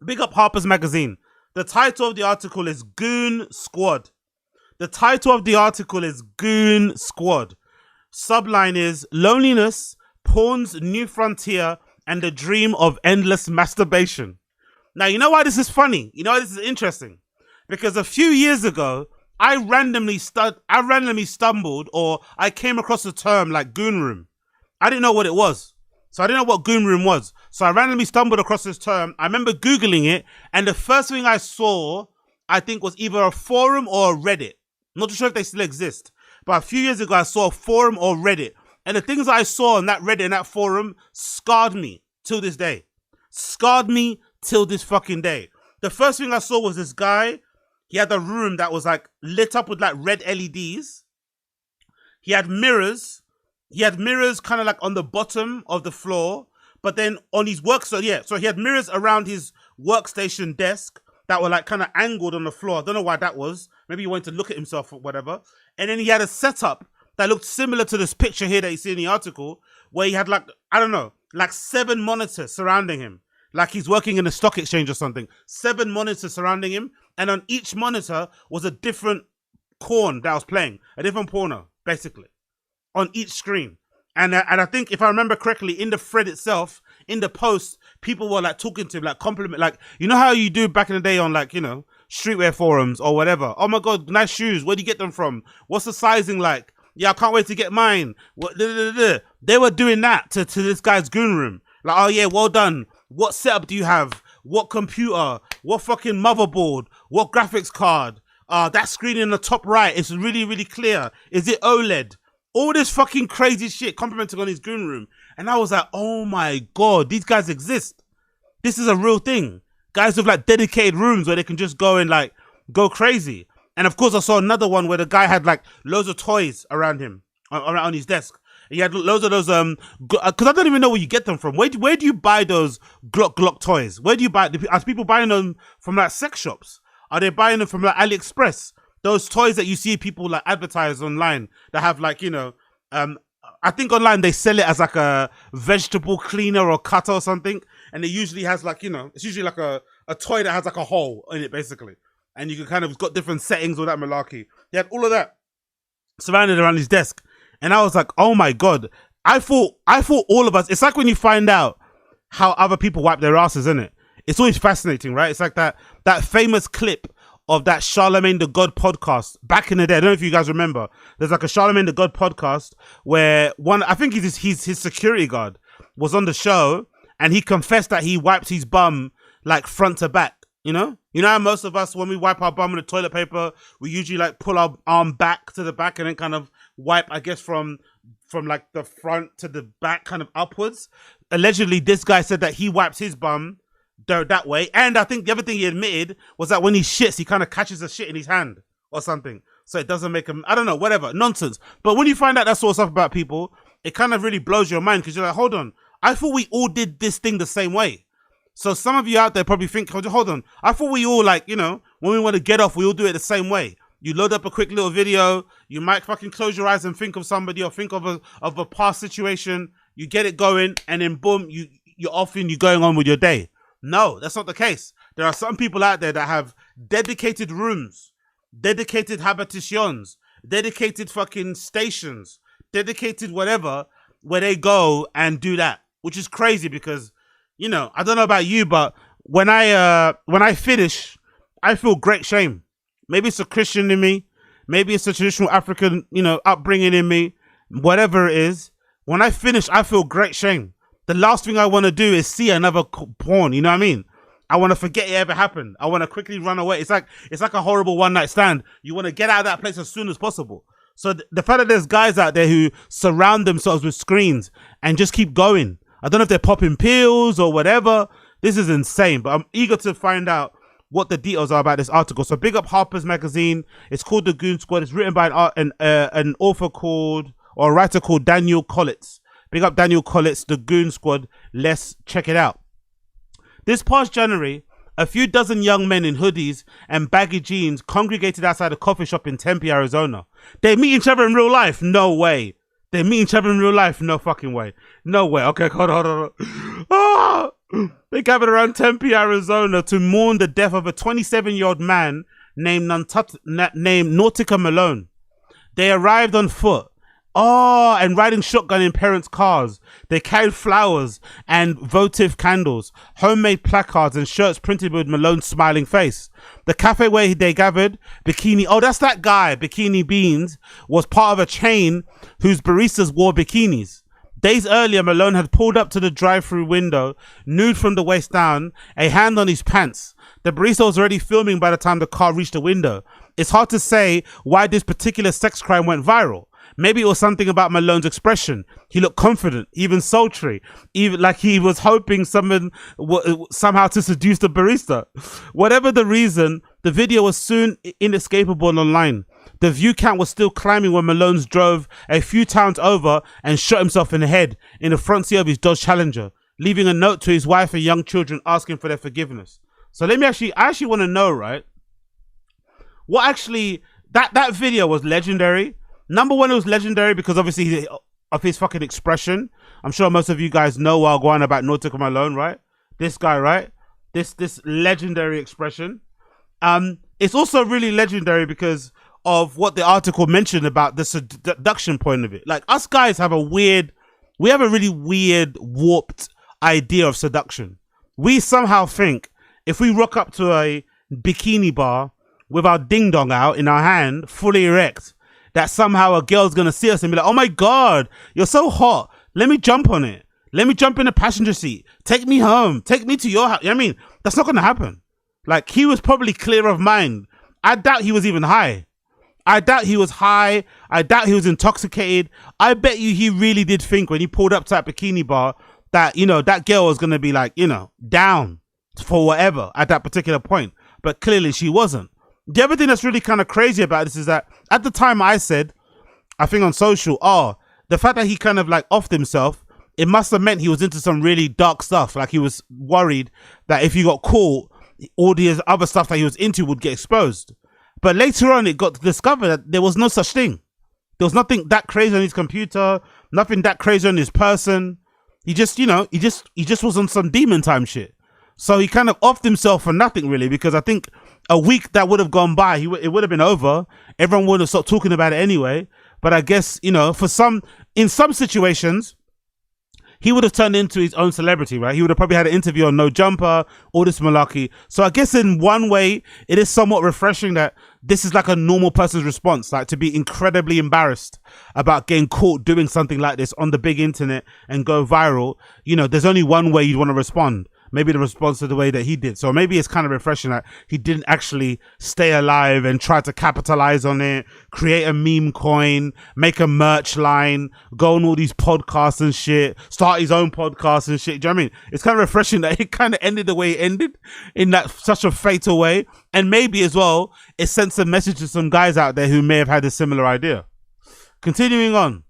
Big up Harper's Magazine. The title of the article is Goon Squad. The title of the article is Goon Squad. Subline is Loneliness, Porn's New Frontier, and the Dream of Endless Masturbation. Now, you know why this is funny? You know why this is interesting? Because a few years ago, I randomly stumbled, or I came across the term like Goon Room. I didn't know what it was. So I didn't know what Goon Room was. So I randomly stumbled across this term. I remember Googling it, and the first thing I saw, I think, was either a forum or a Reddit. I'm not too sure if they still exist. But a few years ago, I saw a forum or Reddit. And the things I saw on that Reddit and that forum scarred me till this day. Scarred me till this fucking day. The first thing I saw was this guy. He had a room that was like lit up with like red LEDs. He had mirrors. He had mirrors kind of like on the bottom of the floor. But then on his so he had mirrors around his workstation desk that were like kind of angled on the floor. I don't know why that was. Maybe he wanted to look at himself or whatever. And then he had a setup that looked similar to this picture here that you see in the article, where he had like, I don't know, like 7 monitors surrounding him. Like he's working in a stock exchange or something. 7 monitors surrounding him. And on each monitor was a different porn that was playing. A different porno, basically. On each screen. And I think, if I remember correctly, in the thread itself, in the post, people were like talking to him, like compliment, like, you know how you do back in the day on like, you know, streetwear forums or whatever. Oh my God, nice shoes. Where do you get them from? What's the sizing like? Yeah, I can't wait to get mine. What? They were doing that to this guy's Goon Room. Like, oh yeah, well done. What setup do you have? What computer? What fucking motherboard? What graphics card? That screen in the top right is really, really clear. Is it OLED? All this fucking crazy shit complimenting on his Goon Room. And I was like, oh my God, these guys exist. This is a real thing. Guys with like dedicated rooms where they can just go and like go crazy. And of course I saw another one where the guy had like loads of toys around him, on his desk. He had loads of those, because I don't even know where you get them from. Where do you buy those Glock toys? Where do you buy, are people buying them from like sex shops? Are they buying them from like AliExpress? Those toys that you see people like advertise online that have like, you know, I think online they sell it as like a vegetable cleaner or cutter or something. And it usually has like, you know, it's usually like a toy that has like a hole in it basically. And you can kind of got different settings, all that malarkey. He had all of that surrounded around his desk. And I was like, oh my God. I thought all of us, it's like when you find out how other people wipe their asses, isn't it? It's always fascinating, right? It's like that famous clip of that Charlemagne the God podcast back in the day. I don't know if you guys remember. There's like a Charlemagne the God podcast where I think his security guard was on the show and he confessed that he wiped his bum like front to back, you know? You know how most of us, when we wipe our bum with the toilet paper, we usually like pull our arm back to the back and then kind of wipe, I guess, from like the front to the back kind of upwards. Allegedly, this guy said that he wipes his bum that way. And I think the other thing he admitted was that when he shits, he kind of catches the shit in his hand or something. So it doesn't make him, I don't know, whatever, nonsense. But when you find out that sort of stuff about people, it kind of really blows your mind because you're like, hold on, I thought we all did this thing the same way. So some of you out there probably think, hold on, I thought we all like, you know, when we want to get off, we all do it the same way. You load up a quick little video, you might fucking close your eyes and think of somebody or think of a past situation, you get it going, and then boom, you're off and you're going on with your day. No, that's not the case. There are some people out there that have dedicated rooms, dedicated habitations, dedicated fucking stations, dedicated whatever, where they go and do that, which is crazy because, you know, I don't know about you, but when I finish, I feel great shame. Maybe it's a Christian in me. Maybe it's a traditional African, you know, upbringing in me. Whatever it is, when I finish, I feel great shame. The last thing I want to do is see another porn. You know what I mean? I want to forget it ever happened. I want to quickly run away. It's like a horrible one night stand. You want to get out of that place as soon as possible. So the fact that there's guys out there who surround themselves with screens and just keep going. I don't know if they're popping pills or whatever. This is insane, but I'm eager to find out what the details are about this article. So big up Harper's Magazine. It's called The Goon Squad. It's written by an author called, or a writer called Daniel Collitz. Big up Daniel Collitz, The Goon Squad. Let's check it out. This past January, a few dozen young men in hoodies and baggy jeans congregated outside a coffee shop in Tempe, Arizona. They meet each other in real life? No way. They meet each other in real life? No fucking way. No way. Okay, hold on. Oh! They gathered around Tempe, Arizona to mourn the death of a 27-year-old man named Nautica Malone. They arrived on foot. Oh, and riding shotgun in parents' cars. They carried flowers and votive candles, homemade placards and shirts printed with Malone's smiling face. The cafe where they gathered, Bikini, oh, that's that guy, Bikini Beans, was part of a chain whose baristas wore bikinis. Days earlier, Malone had pulled up to the drive-through window, nude from the waist down, a hand on his pants. The barista was already filming by the time the car reached the window. It's hard to say why this particular sex crime went viral. Maybe it was something about Malone's expression. He looked confident, even sultry, even like he was hoping someone somehow to seduce the barista. Whatever the reason, the video was soon inescapable online. The view count was still climbing when Malone drove a few towns over and shot himself in the head in the front seat of his Dodge Challenger, leaving a note to his wife and young children asking for their forgiveness. So I actually want to know, right? What actually, that video was legendary. Number one, it was legendary because obviously of his fucking expression. I'm sure most of you guys know while going about Nautica Malone, right? This guy, right? This legendary expression. It's also really legendary because of what the article mentioned about the seduction point of it. Like, us guys have a really weird, warped idea of seduction. We somehow think if we rock up to a bikini bar with our ding dong out in our hand, fully erect, that somehow a girl's gonna see us and be like, oh my God, you're so hot. Let me jump on it. Let me jump in the passenger seat. Take me home. Take me to your house. I mean, that's not gonna happen. Like, he was probably clear of mind. I doubt he was even high. I doubt he was high. I doubt he was intoxicated. I bet you he really did think when he pulled up to that bikini bar that, you know, that girl was gonna be like, you know, down for whatever at that particular point. But clearly she wasn't. The other thing that's really kind of crazy about this is that at the time I said, I think on social, the fact that he kind of like offed himself, it must have meant he was into some really dark stuff. Like, he was worried that if he got caught, all the other stuff that he was into would get exposed. But later on, it got discovered that there was no such thing. There was nothing that crazy on his computer, nothing that crazy on his person. He just, you know, he just was on some demon time shit. So he kind of offed himself for nothing really, because I think a week that would have gone by, it would have been over. Everyone would have stopped talking about it anyway. But I guess, you know, in some situations, he would have turned into his own celebrity, right? He would have probably had an interview on No Jumper, all this malarkey. So I guess in one way, it is somewhat refreshing that this is like a normal person's response, like to be incredibly embarrassed about getting caught doing something like this on the big internet and go viral. You know, there's only one way you'd want to respond. Maybe the response to the way that he did. So maybe it's kind of refreshing that he didn't actually stay alive and try to capitalize on it, create a meme coin, make a merch line, go on all these podcasts and shit, start his own podcast and shit. Do you know what I mean? It's kind of refreshing that it kind of ended the way it ended, in that such a fatal way. And maybe as well, it sent some message to some guys out there who may have had a similar idea. Continuing on.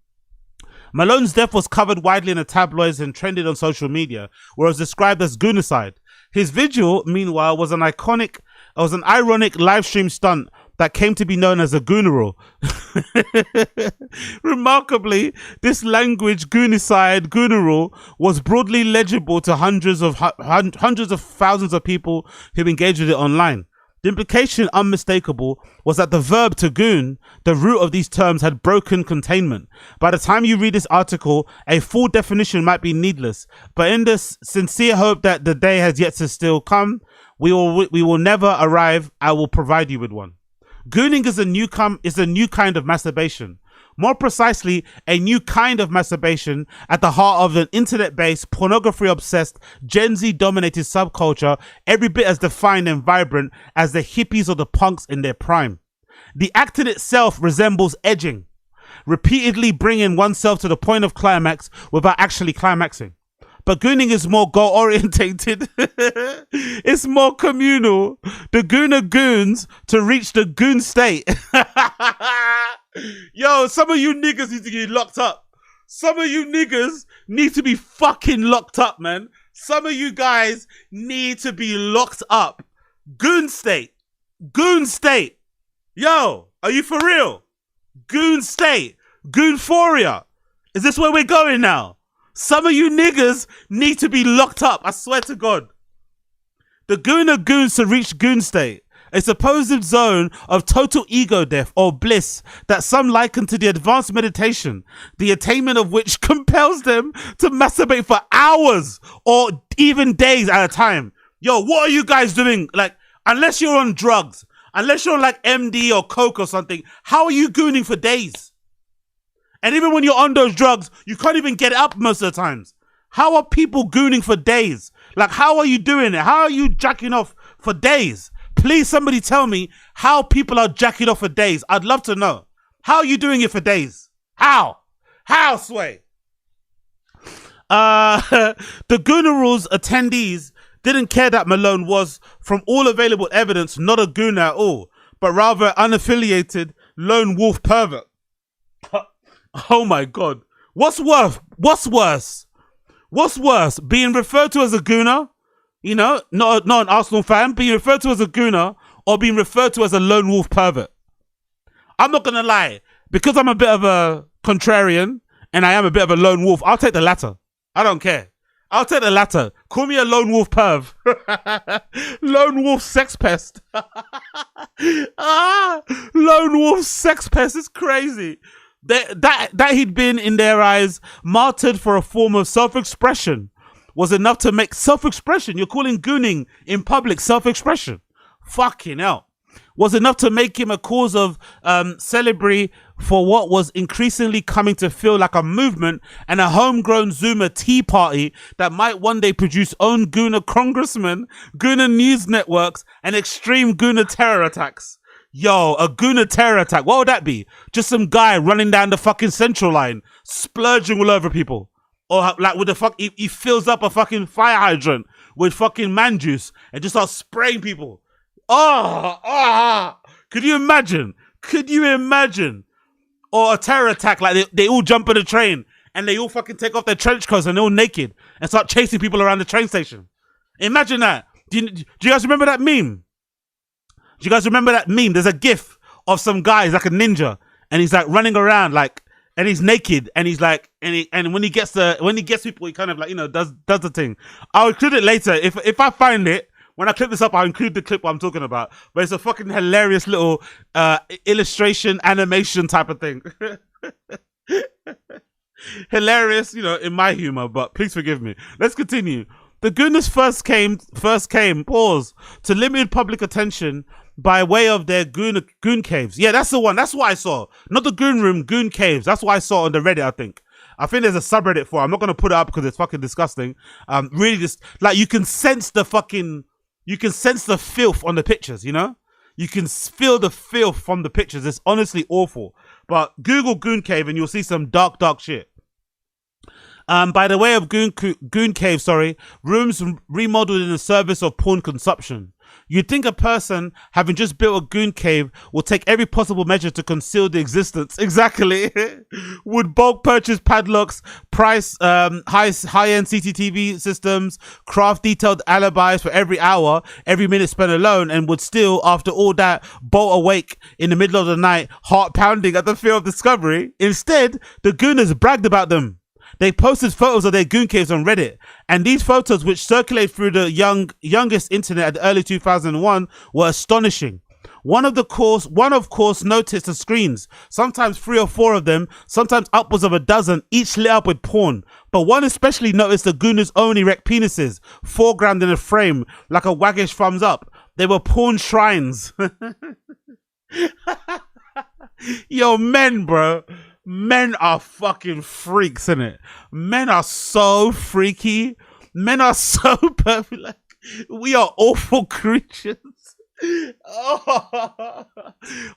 Malone's death was covered widely in the tabloids and trended on social media, where it was described as goonicide. His vigil, meanwhile, was an ironic live stream stunt that came to be known as a gooneral. Remarkably, this language, goonicide, gooneral, was broadly legible to hundreds of thousands of people who engaged with it online. The implication, unmistakable, was that the verb to goon, the root of these terms, had broken containment. By the time you read this article, a full definition might be needless, but in the sincere hope that the day has yet to still come, we will never arrive. I will provide you with one. Gooning is a new kind of masturbation. More precisely, a new kind of masturbation at the heart of an internet-based, pornography-obsessed, Gen Z-dominated subculture, every bit as defined and vibrant as the hippies or the punks in their prime. The act in itself resembles edging, repeatedly bringing oneself to the point of climax without actually climaxing. But gooning is more goal-orientated. It's more communal. The gooner goons to reach the goon state. Yo, some of you niggas need to get locked up. Some of you niggas need to be fucking locked up, man. Some of you guys need to be locked up. Goon state. Goon state. Yo, are you for real? Goon state. Goonphoria. Is this where we're going now? Some of you niggas need to be locked up. I swear to God. The goon of goons to reach goon state. A supposed zone of total ego death or bliss that some liken to the advanced meditation, the attainment of which compels them to masturbate for hours or even days at a time. Yo, what are you guys doing? Like, unless you're on drugs, unless you're on like MD or coke or something, how are you gooning for days? And even when you're on those drugs, you can't even get it up most of the times. How are people gooning for days? Like, how are you doing it? How are you jacking off for days? Please, somebody tell me how people are jacking off for days. I'd love to know. How are you doing it for days? How? How, Sway? The Gooner Rules attendees didn't care that Malone was, from all available evidence, not a gooner at all, but rather unaffiliated lone wolf pervert. Oh my God. What's worse? What's worse? Being referred to as a gooner? You know, not an Arsenal fan, being referred to as a gooner, or being referred to as a lone wolf pervert. I'm not gonna lie, because I'm a bit of a contrarian and I am a bit of a lone wolf, I'll take the latter. I don't care. I'll take the latter. Call me a lone wolf perv. Lone wolf sex pest. Lone wolf sex pest is crazy. That he'd been, in their eyes, martyred for a form of self-expression was enough to make self-expression. You're calling gooning in public self-expression. Fucking hell. Was enough to make him a cause of celebrity for what was increasingly coming to feel like a movement and a homegrown Zoomer tea party that might one day produce own gooner congressmen, gooner news networks, and extreme gooner terror attacks. Yo, a gooner terror attack. What would that be? Just some guy running down the fucking central line, splurging all over people. Or like with the he fills up a fucking fire hydrant with fucking man juice and just starts spraying people. Could you imagine? Or a terror attack, like they all jump on a train and they all fucking take off their trench coats and they're all naked and start chasing people around the train station. Imagine that. Do you guys remember that meme? There's a gif of some guy, he's like a ninja, and he's like running around like, and he's naked, and he's like, and when he gets people, he kind of like, you know, does the thing. I'll include it later if I find it. When I clip this up, I'll include the clip what I'm talking about. But it's a fucking hilarious little illustration, animation type of thing. Hilarious, you know, in my humor, but please forgive me. Let's continue. The goodness first came, to limited public attention by way of their goon caves. Yeah, that's the one. That's what I saw. Not the goon room, goon caves. That's what I saw on the Reddit, I think. I think there's a subreddit for it. I'm not going to put it up because it's fucking disgusting. Really just, like, you can sense the filth on the pictures, you know? You can feel the filth from the pictures. It's honestly awful. But Google goon cave and you'll see some dark shit. By the way of goon cave, rooms remodeled in the service of porn consumption. You'd think a person having just built a goon cave will take every possible measure to conceal the existence. Exactly. Would bulk purchase padlocks, price high-end CCTV systems, craft detailed alibis for every hour, every minute spent alone, and would still, after all that, bolt awake in the middle of the night, heart pounding at the fear of discovery. Instead, the gooners bragged about them. They posted photos of their goon caves on Reddit, and these photos, which circulate through the youngest internet at the early 2001, were astonishing. One of course noticed the screens, sometimes 3 or 4 of them, sometimes upwards of a dozen, each lit up with porn. But one especially noticed the gooners' own erect penises, foreground in a frame, like a waggish thumbs up. They were porn shrines. Yo, men, bro. Men are fucking freaks, innit? Men are so freaky. Men are so perfect. Like, we are awful creatures.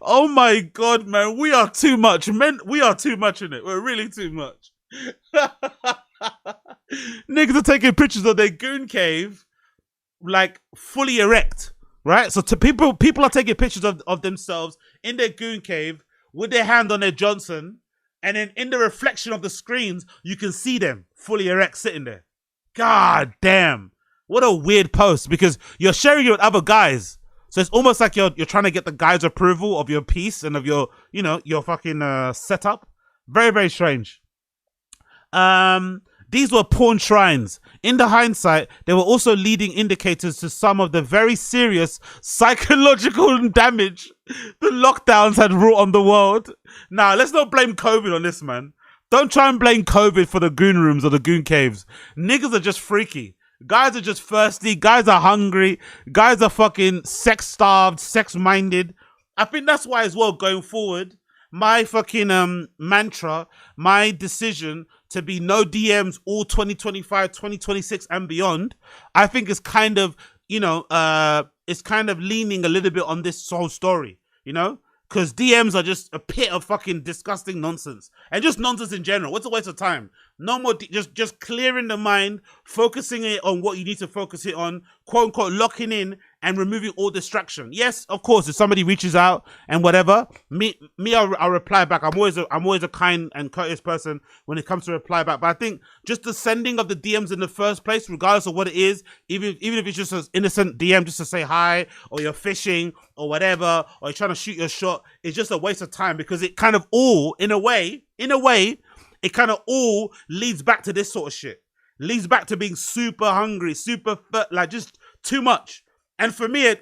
Oh my God, man. We are too much. Men, we are too much, innit? We're really too much. Niggas are taking pictures of their goon cave, like, fully erect, right? So people are taking pictures of themselves in their goon cave with their hand on their Johnson. And then in the reflection of the screens, you can see them fully erect sitting there. God damn. What a weird post, because you're sharing it with other guys. So it's almost like you're trying to get the guys' approval of your piece and of your, you know, your fucking setup. Very, very strange. These were porn shrines. In the hindsight, they were also leading indicators to some of the very serious psychological damage the lockdowns had wrought on the world. Now, let's not blame COVID on this, man. Don't try and blame COVID for the goon rooms or the goon caves. Niggas are just freaky. Guys are just thirsty. Guys are hungry. Guys are fucking sex-starved, sex-minded. I think that's why as well, going forward, my fucking mantra, my decision to be no DMs all 2025, 2026 and beyond, I think is kind of, it's kind of leaning a little bit on this whole story, because DMs are just a pit of fucking disgusting nonsense and just nonsense in general. What's a waste of time? No more, just clearing the mind, focusing it on what you need to focus it on, quote unquote, locking in and removing all distraction. Yes, of course, if somebody reaches out and whatever, I'll reply back. I'm always a kind and courteous person when it comes to reply back. But I think just the sending of the DMs in the first place, regardless of what it is, even if it's just an innocent DM just to say hi, or you're fishing or whatever, or you're trying to shoot your shot, it's just a waste of time, because it kind of all, in a way, it kind of all leads back to this sort of shit. Leads back to being super hungry, like just too much. And for me,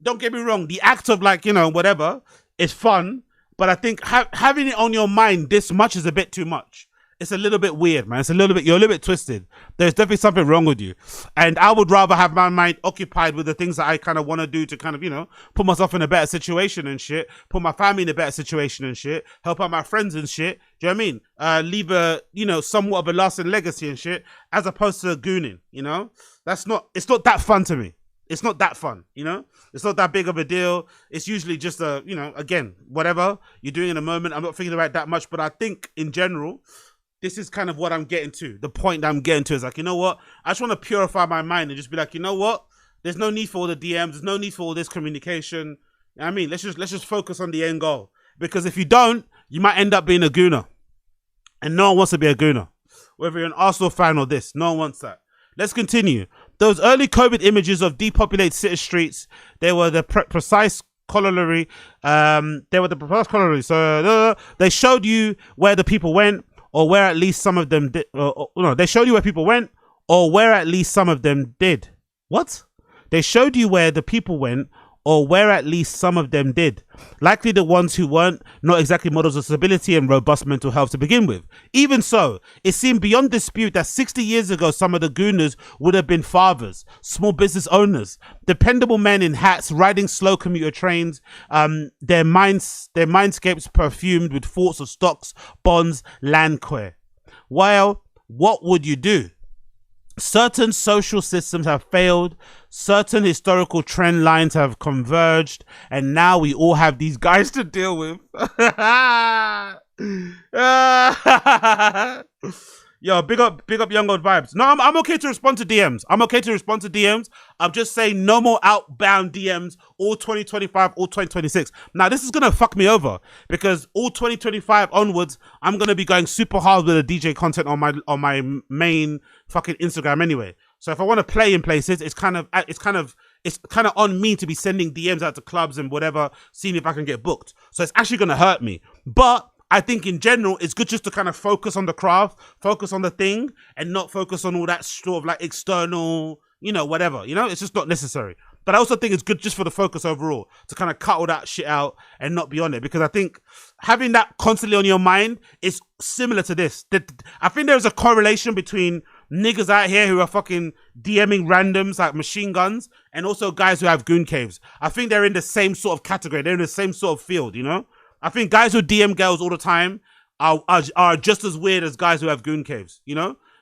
don't get me wrong, the act of whatever is fun, but I think having it on your mind this much is a bit too much. It's a little bit weird, man. You're a little bit twisted. There's definitely something wrong with you. And I would rather have my mind occupied with the things that I kind of want to do to kind of, put myself in a better situation and shit, put my family in a better situation and shit, help out my friends and shit. Do you know what I mean? Leave a, somewhat of a lasting legacy and shit, as opposed to gooning, it's not that fun to me. It's not that fun, It's not that big of a deal. It's usually just again, whatever you're doing in a moment. I'm not thinking about it that much, but I think in general, this is kind of what I'm getting to. The point that I'm getting to is like, you know what? I just want to purify my mind and just be like, you know what? There's no need for all the DMs. There's no need for all this communication. You know what I mean, let's just focus on the end goal. Because if you don't, you might end up being a gooner. And no one wants to be a gooner. Whether you're an Arsenal fan or this, no one wants that. Let's continue. Those early COVID images of depopulated city streets, they were the precise corollary. So they showed you where the people went, or where at least some of them did. They showed you where people went, or where at least some of them did. What? They showed you where the people went, or where at least some of them did. Likely the ones who weren't not exactly models of stability and robust mental health to begin with. Even so, it seemed beyond dispute that 60 years ago, some of the gooners would have been fathers, small business owners, dependable men in hats riding slow commuter trains, their mindscapes perfumed with thoughts of stocks, bonds, landquare. Well, what would you do? Certain social systems have failed, certain historical trend lines have converged, and now we all have these guys to deal with. Yo, big up Young Old Vibes. No, I'm okay to respond to DMs. I'm just saying no more outbound DMs all 2025, all 2026. Now, this is going to fuck me over, because all 2025 onwards, I'm going to be going super hard with the DJ content on my main fucking Instagram anyway. So if I want to play in places, it's kind of on me to be sending DMs out to clubs and whatever, seeing if I can get booked. So it's actually going to hurt me. But I think in general, it's good just to kind of focus on the craft, focus on the thing, and not focus on all that sort of like external, whatever, it's just not necessary. But I also think it's good just for the focus overall to kind of cut all that shit out and not be on it, because I think having that constantly on your mind is similar to this. I think there's a correlation between niggas out here who are fucking DMing randoms like machine guns and also guys who have goon caves. I think they're in the same sort of category. They're in the same sort of field, I think guys who DM girls all the time are just as weird as guys who have goon caves,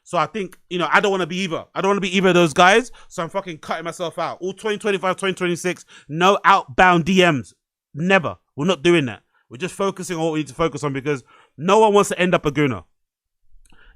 So I think, I don't want to be either. I don't want to be either of those guys. So I'm fucking cutting myself out. All 2025, 2026, no outbound DMs. Never. We're not doing that. We're just focusing on what we need to focus on, because no one wants to end up a gooner.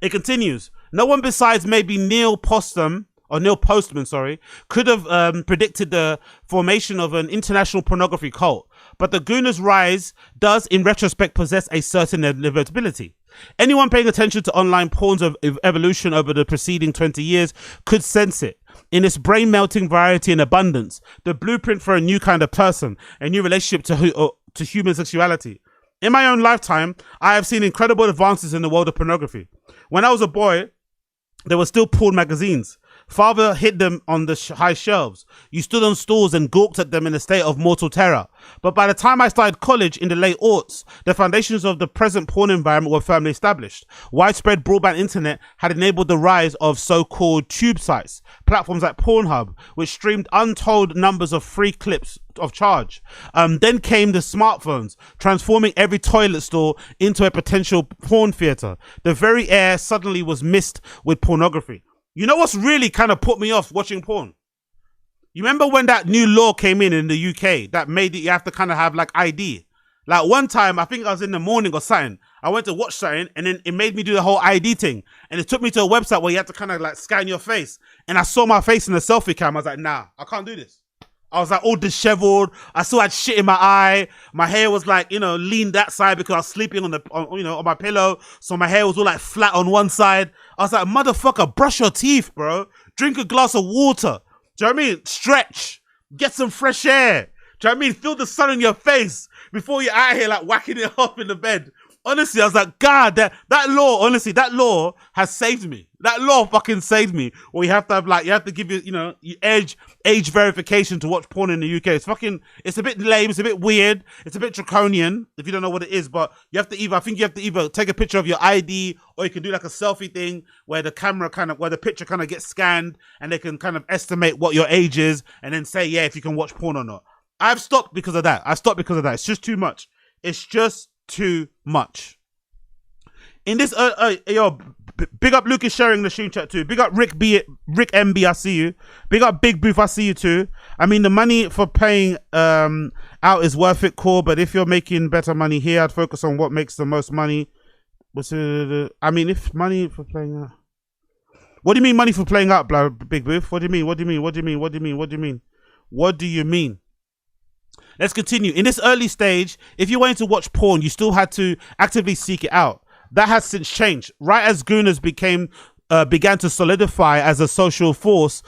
It continues. No one besides maybe Neil Postman, could have predicted the formation of an international pornography cult. But the Gooners' rise does, in retrospect, possess a certain inevitability. Anyone paying attention to online porn's evolution over the preceding 20 years could sense it. In its brain-melting variety and abundance, the blueprint for a new kind of person, a new relationship to human sexuality. In my own lifetime, I have seen incredible advances in the world of pornography. When I was a boy, there were still porn magazines. Father hid them on the high shelves. You stood on stools and gawked at them in a state of mortal terror. But by the time I started college in the late aughts, the foundations of the present porn environment were firmly established. Widespread broadband internet had enabled the rise of so-called tube sites, platforms like Pornhub, which streamed untold numbers of free clips of charge. Then came the smartphones, transforming every toilet stall into a potential porn theater. The very air suddenly was missed with pornography. You know what's really kind of put me off watching porn? You remember when that new law came in the UK that made it you have to kind of have like ID? Like one time, I think I was in the morning or something, I went to watch something and then it made me do the whole ID thing. And it took me to a website where you had to kind of like scan your face. And I saw my face in the selfie cam. I was like, nah, I can't do this. I was like all disheveled. I still had shit in my eye. My hair was like, you know, leaned that side because I was sleeping on my pillow. So my hair was all like flat on one side. I was like, motherfucker, brush your teeth, bro. Drink a glass of water. Do you know what I mean? Stretch. Get some fresh air. Do you know what I mean? Feel the sun on your face before you're out here like whacking it up in the bed. Honestly, I was like, God, that law has saved me. That law fucking saved me. Or you have to have like, you have to give age verification to watch porn in the UK. It's a bit lame, it's a bit weird, it's a bit draconian if you don't know what it is, but you have to either take a picture of your ID or you can do like a selfie thing where the picture kind of gets scanned and they can kind of estimate what your age is and then say, yeah, if you can watch porn or not. I've stopped because of that. It's just too much. It's just too much. In this, big up Lucas sharing the stream chat too. Big up Rick MB, I see you. Big up Big Booth, I see you too. I mean, the money for paying out is worth it, cool. But if you're making better money here, I'd focus on what makes the most money. I mean, if money for playing out. What do you mean money for playing out, Big Booth? What do you mean? What do you mean? Let's continue. In this early stage, if you wanted to watch porn, you still had to actively seek it out. That has since changed. Right as Gooners began to solidify as a social force,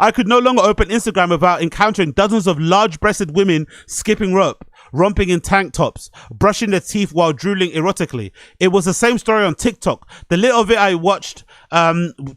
I could no longer open Instagram without encountering dozens of large-breasted women skipping rope, romping in tank tops, brushing their teeth while drooling erotically. It was the same story on TikTok. The little of it I watched,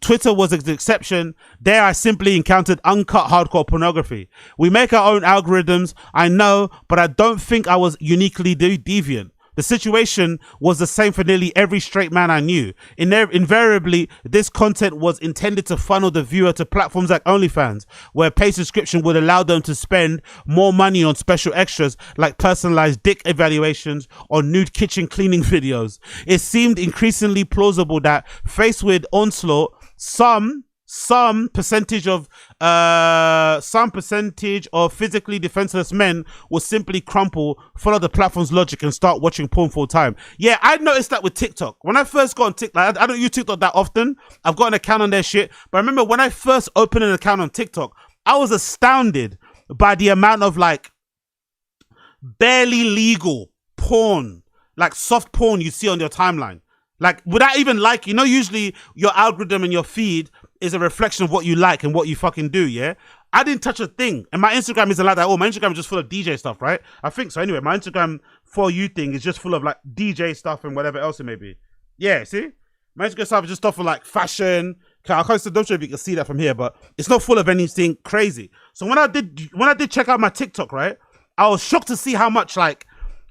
Twitter was an exception. There I simply encountered uncut hardcore pornography. We make our own algorithms, I know, but I don't think I was uniquely deviant. The situation was the same for nearly every straight man I knew. Invariably, this content was intended to funnel the viewer to platforms like OnlyFans, where paid subscription would allow them to spend more money on special extras like personalized dick evaluations or nude kitchen cleaning videos. It seemed increasingly plausible that, faced with onslaught, some percentage of physically defenseless men will simply crumple, follow the platform's logic and start watching porn full time. Yeah, I noticed that with TikTok. When I first got on TikTok, I don't use TikTok that often. I've got an account on their shit. But I remember when I first opened an account on TikTok, I was astounded by the amount of like barely legal porn, like soft porn you see on your timeline. Like without even like, usually your algorithm and your feed is a reflection of what you like and what you fucking do, yeah? I didn't touch a thing. And my Instagram isn't like that. Oh, my Instagram is just full of DJ stuff, right? I think so. Anyway, my Instagram For You thing is just full of like DJ stuff and whatever else it may be. Yeah, see? My Instagram stuff is just stuff for like fashion. I can't don't sure if you can see that from here, but it's not full of anything crazy. So when I did check out my TikTok, right? I was shocked to see how much like,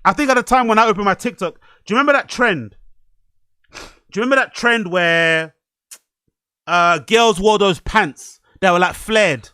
I think at the time when I opened my TikTok, do you remember that trend? Do you remember that trend where girls wore those pants that were like flared?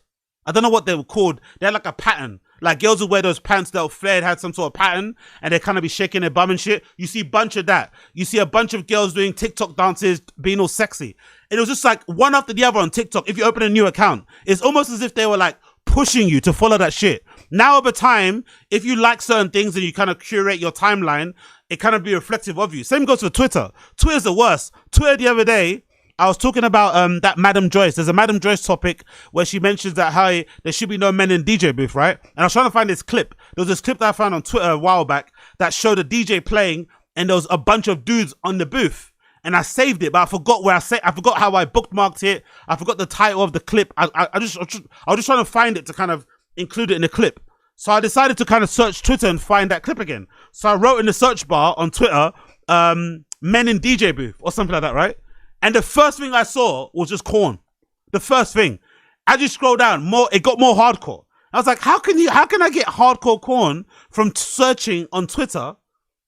I don't know what they were called. They had like a pattern. Like girls would wear those pants that were flared, had some sort of pattern, and they kind of be shaking their bum and shit. You see a bunch of that. You see a bunch of girls doing TikTok dances, being all sexy. And it was just like one after the other on TikTok. If you open a new account, it's almost as if they were like pushing you to follow that shit. Now over time, if you like certain things and you kind of curate your timeline, it kind of be reflective of you. Same goes for Twitter. Twitter's the worst. Twitter the other day, I was talking about that Madam Joyce. There's a Madam Joyce topic where she mentions that there should be no men in DJ booth, right? And I was trying to find this clip. There was this clip that I found on Twitter a while back that showed a DJ playing and there was a bunch of dudes on the booth. And I saved it, but I forgot I forgot how I bookmarked it. I forgot the title of the clip. I was just trying to find it to kind of include it in the clip. So I decided to kind of search Twitter and find that clip again. So I wrote in the search bar on Twitter, men in DJ booth or something like that, right? And the first thing I saw was just corn. The first thing. As you scroll down, it got more hardcore. I was like, how can I get hardcore corn from searching on Twitter,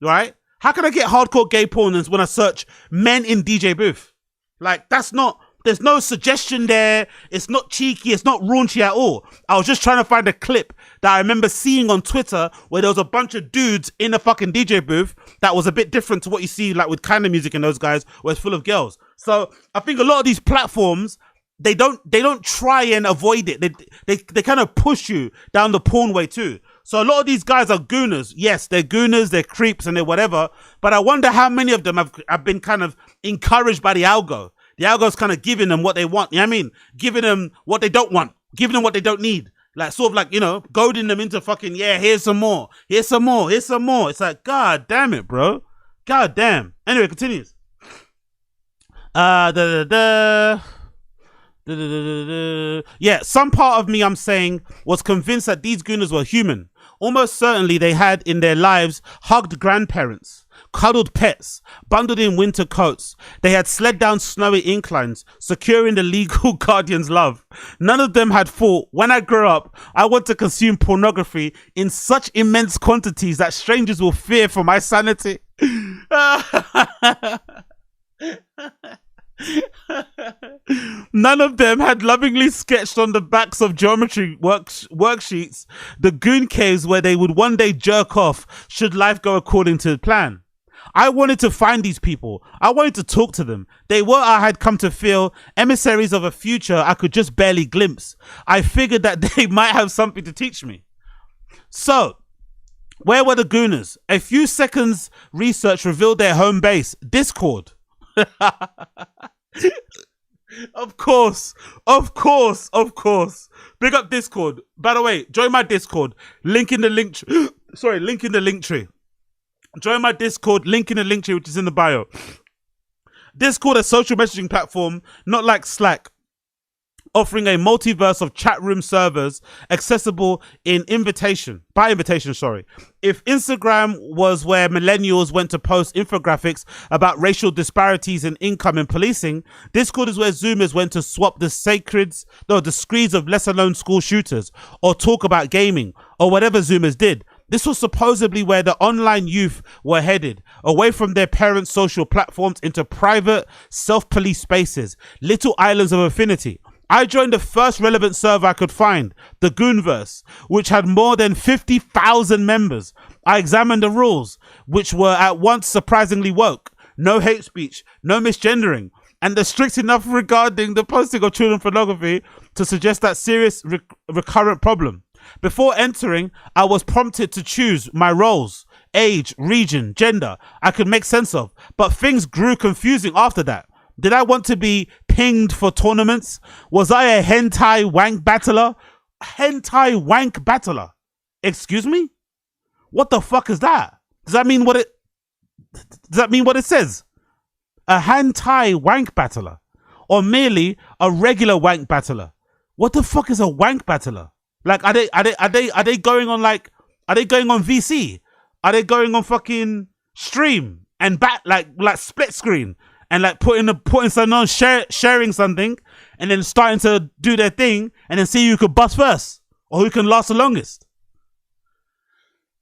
right? How can I get hardcore gay porn when I search men in DJ booth? Like, there's no suggestion there. It's not cheeky. It's not raunchy at all. I was just trying to find a clip that I remember seeing on Twitter where there was a bunch of dudes in a fucking DJ booth that was a bit different to what you see like with Kind of Music and those guys where it's full of girls. So I think a lot of these platforms, they don't try and avoid it. They kind of push you down the porn way too. So a lot of these guys are gooners. Yes, they're gooners, they're creeps and they're whatever. But I wonder how many of them have been kind of encouraged by the algo. The algo's kind of giving them what they want. You know what I mean? Giving them what they don't want. Giving them what they don't need. Like sort of like, you know, goading them into fucking, yeah, here's some more. Here's some more. Here's some more. It's like, God damn it, bro. God damn. Anyway, continues. Yeah, some part of me, I'm saying, was convinced that these gooners were human. Almost certainly they had in their lives hugged grandparents, cuddled pets, bundled in winter coats. They had slid down snowy inclines, securing the legal guardian's love. None of them had thought, when I grow up, I want to consume pornography in such immense quantities that strangers will fear for my sanity. None of them had lovingly sketched on the backs of geometry worksheets the goon caves where they would one day jerk off should life go according to plan. I wanted to find these people. I wanted to talk to them. They were, I had come to feel, emissaries of a future I could just barely glimpse. I figured that they might have something to teach me. So, where were the gooners? A few seconds research revealed their home base, Discord. Of course. Big up Discord. By the way, join my Discord. Link in the link. Link in the link tree. Join my Discord. Link in the link tree, which is in the bio. Discord, a social messaging platform, not like Slack, offering a multiverse of chat room servers accessible by invitation. If Instagram was where millennials went to post infographics about racial disparities in income and policing, Discord is where Zoomers went to swap the screeds of lesser known school shooters or talk about gaming or whatever Zoomers did. This was supposedly where the online youth were headed, away from their parents' social platforms into private self-police spaces, little islands of affinity. I joined the first relevant server I could find, the Goonverse, which had more than 50,000 members. I examined the rules, which were at once surprisingly woke. No hate speech, no misgendering, and they're strict enough regarding the posting of children pornography to suggest that serious recurrent problem. Before entering, I was prompted to choose my roles, age, region, gender I could make sense of, but things grew confusing after that. Did I want to be pinged for tournaments? Was I a hentai wank battler? Hentai wank battler? Excuse me? What the fuck is that? Does that mean what it says? A hentai wank battler? Or merely a regular wank battler? What the fuck is a wank battler? Like, are they going on VC? Are they going on fucking stream and like split screen and like putting something on, sharing something, and then starting to do their thing, and then see who could bust first or who can last the longest?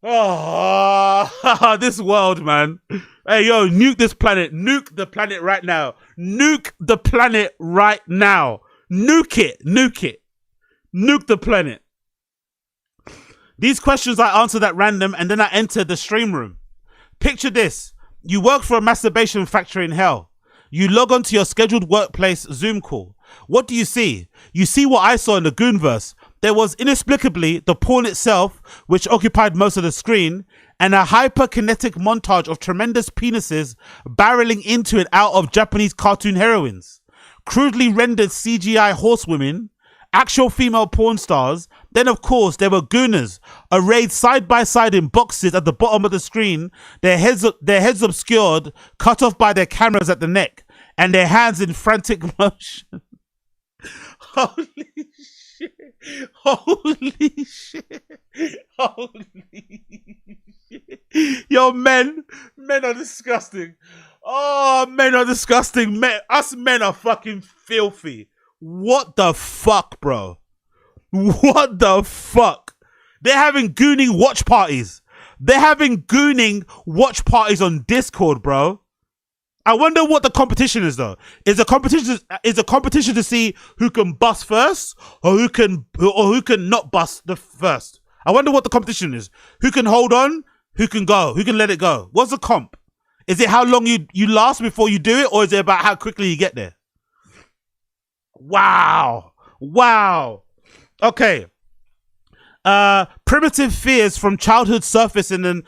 Oh, this world, man. Hey, yo, nuke this planet. Nuke the planet right now. Nuke the planet right now. Nuke it. Nuke the planet. These questions I answered at random, and then I entered the stream room. Picture this. You work for a masturbation factory in hell. You log on to your scheduled workplace Zoom call. What do you see? You see what I saw in the Goonverse. There was inexplicably the porn itself, which occupied most of the screen, and a hyperkinetic montage of tremendous penises barreling into and out of Japanese cartoon heroines, crudely rendered CGI horsewomen, actual female porn stars. Then, of course, there were gooners arrayed side by side in boxes at the bottom of the screen, their heads obscured, cut off by their cameras at the neck, and their hands in frantic motion. Holy shit. Holy shit. Yo, men are disgusting. Oh, men are disgusting. Us men are fucking filthy. What the fuck, bro? What the fuck? They're having gooning watch parties. They're having gooning watch parties on Discord, bro. I wonder what the competition is, though. Is a competition to see who can bust first, or who can not bust the first? I wonder what the competition is. Who can hold on? Who can go? Who can let it go? What's the comp? Is it how long you last before you do it, or is it about how quickly you get there? Wow. Okay. Primitive fears from childhood surface in an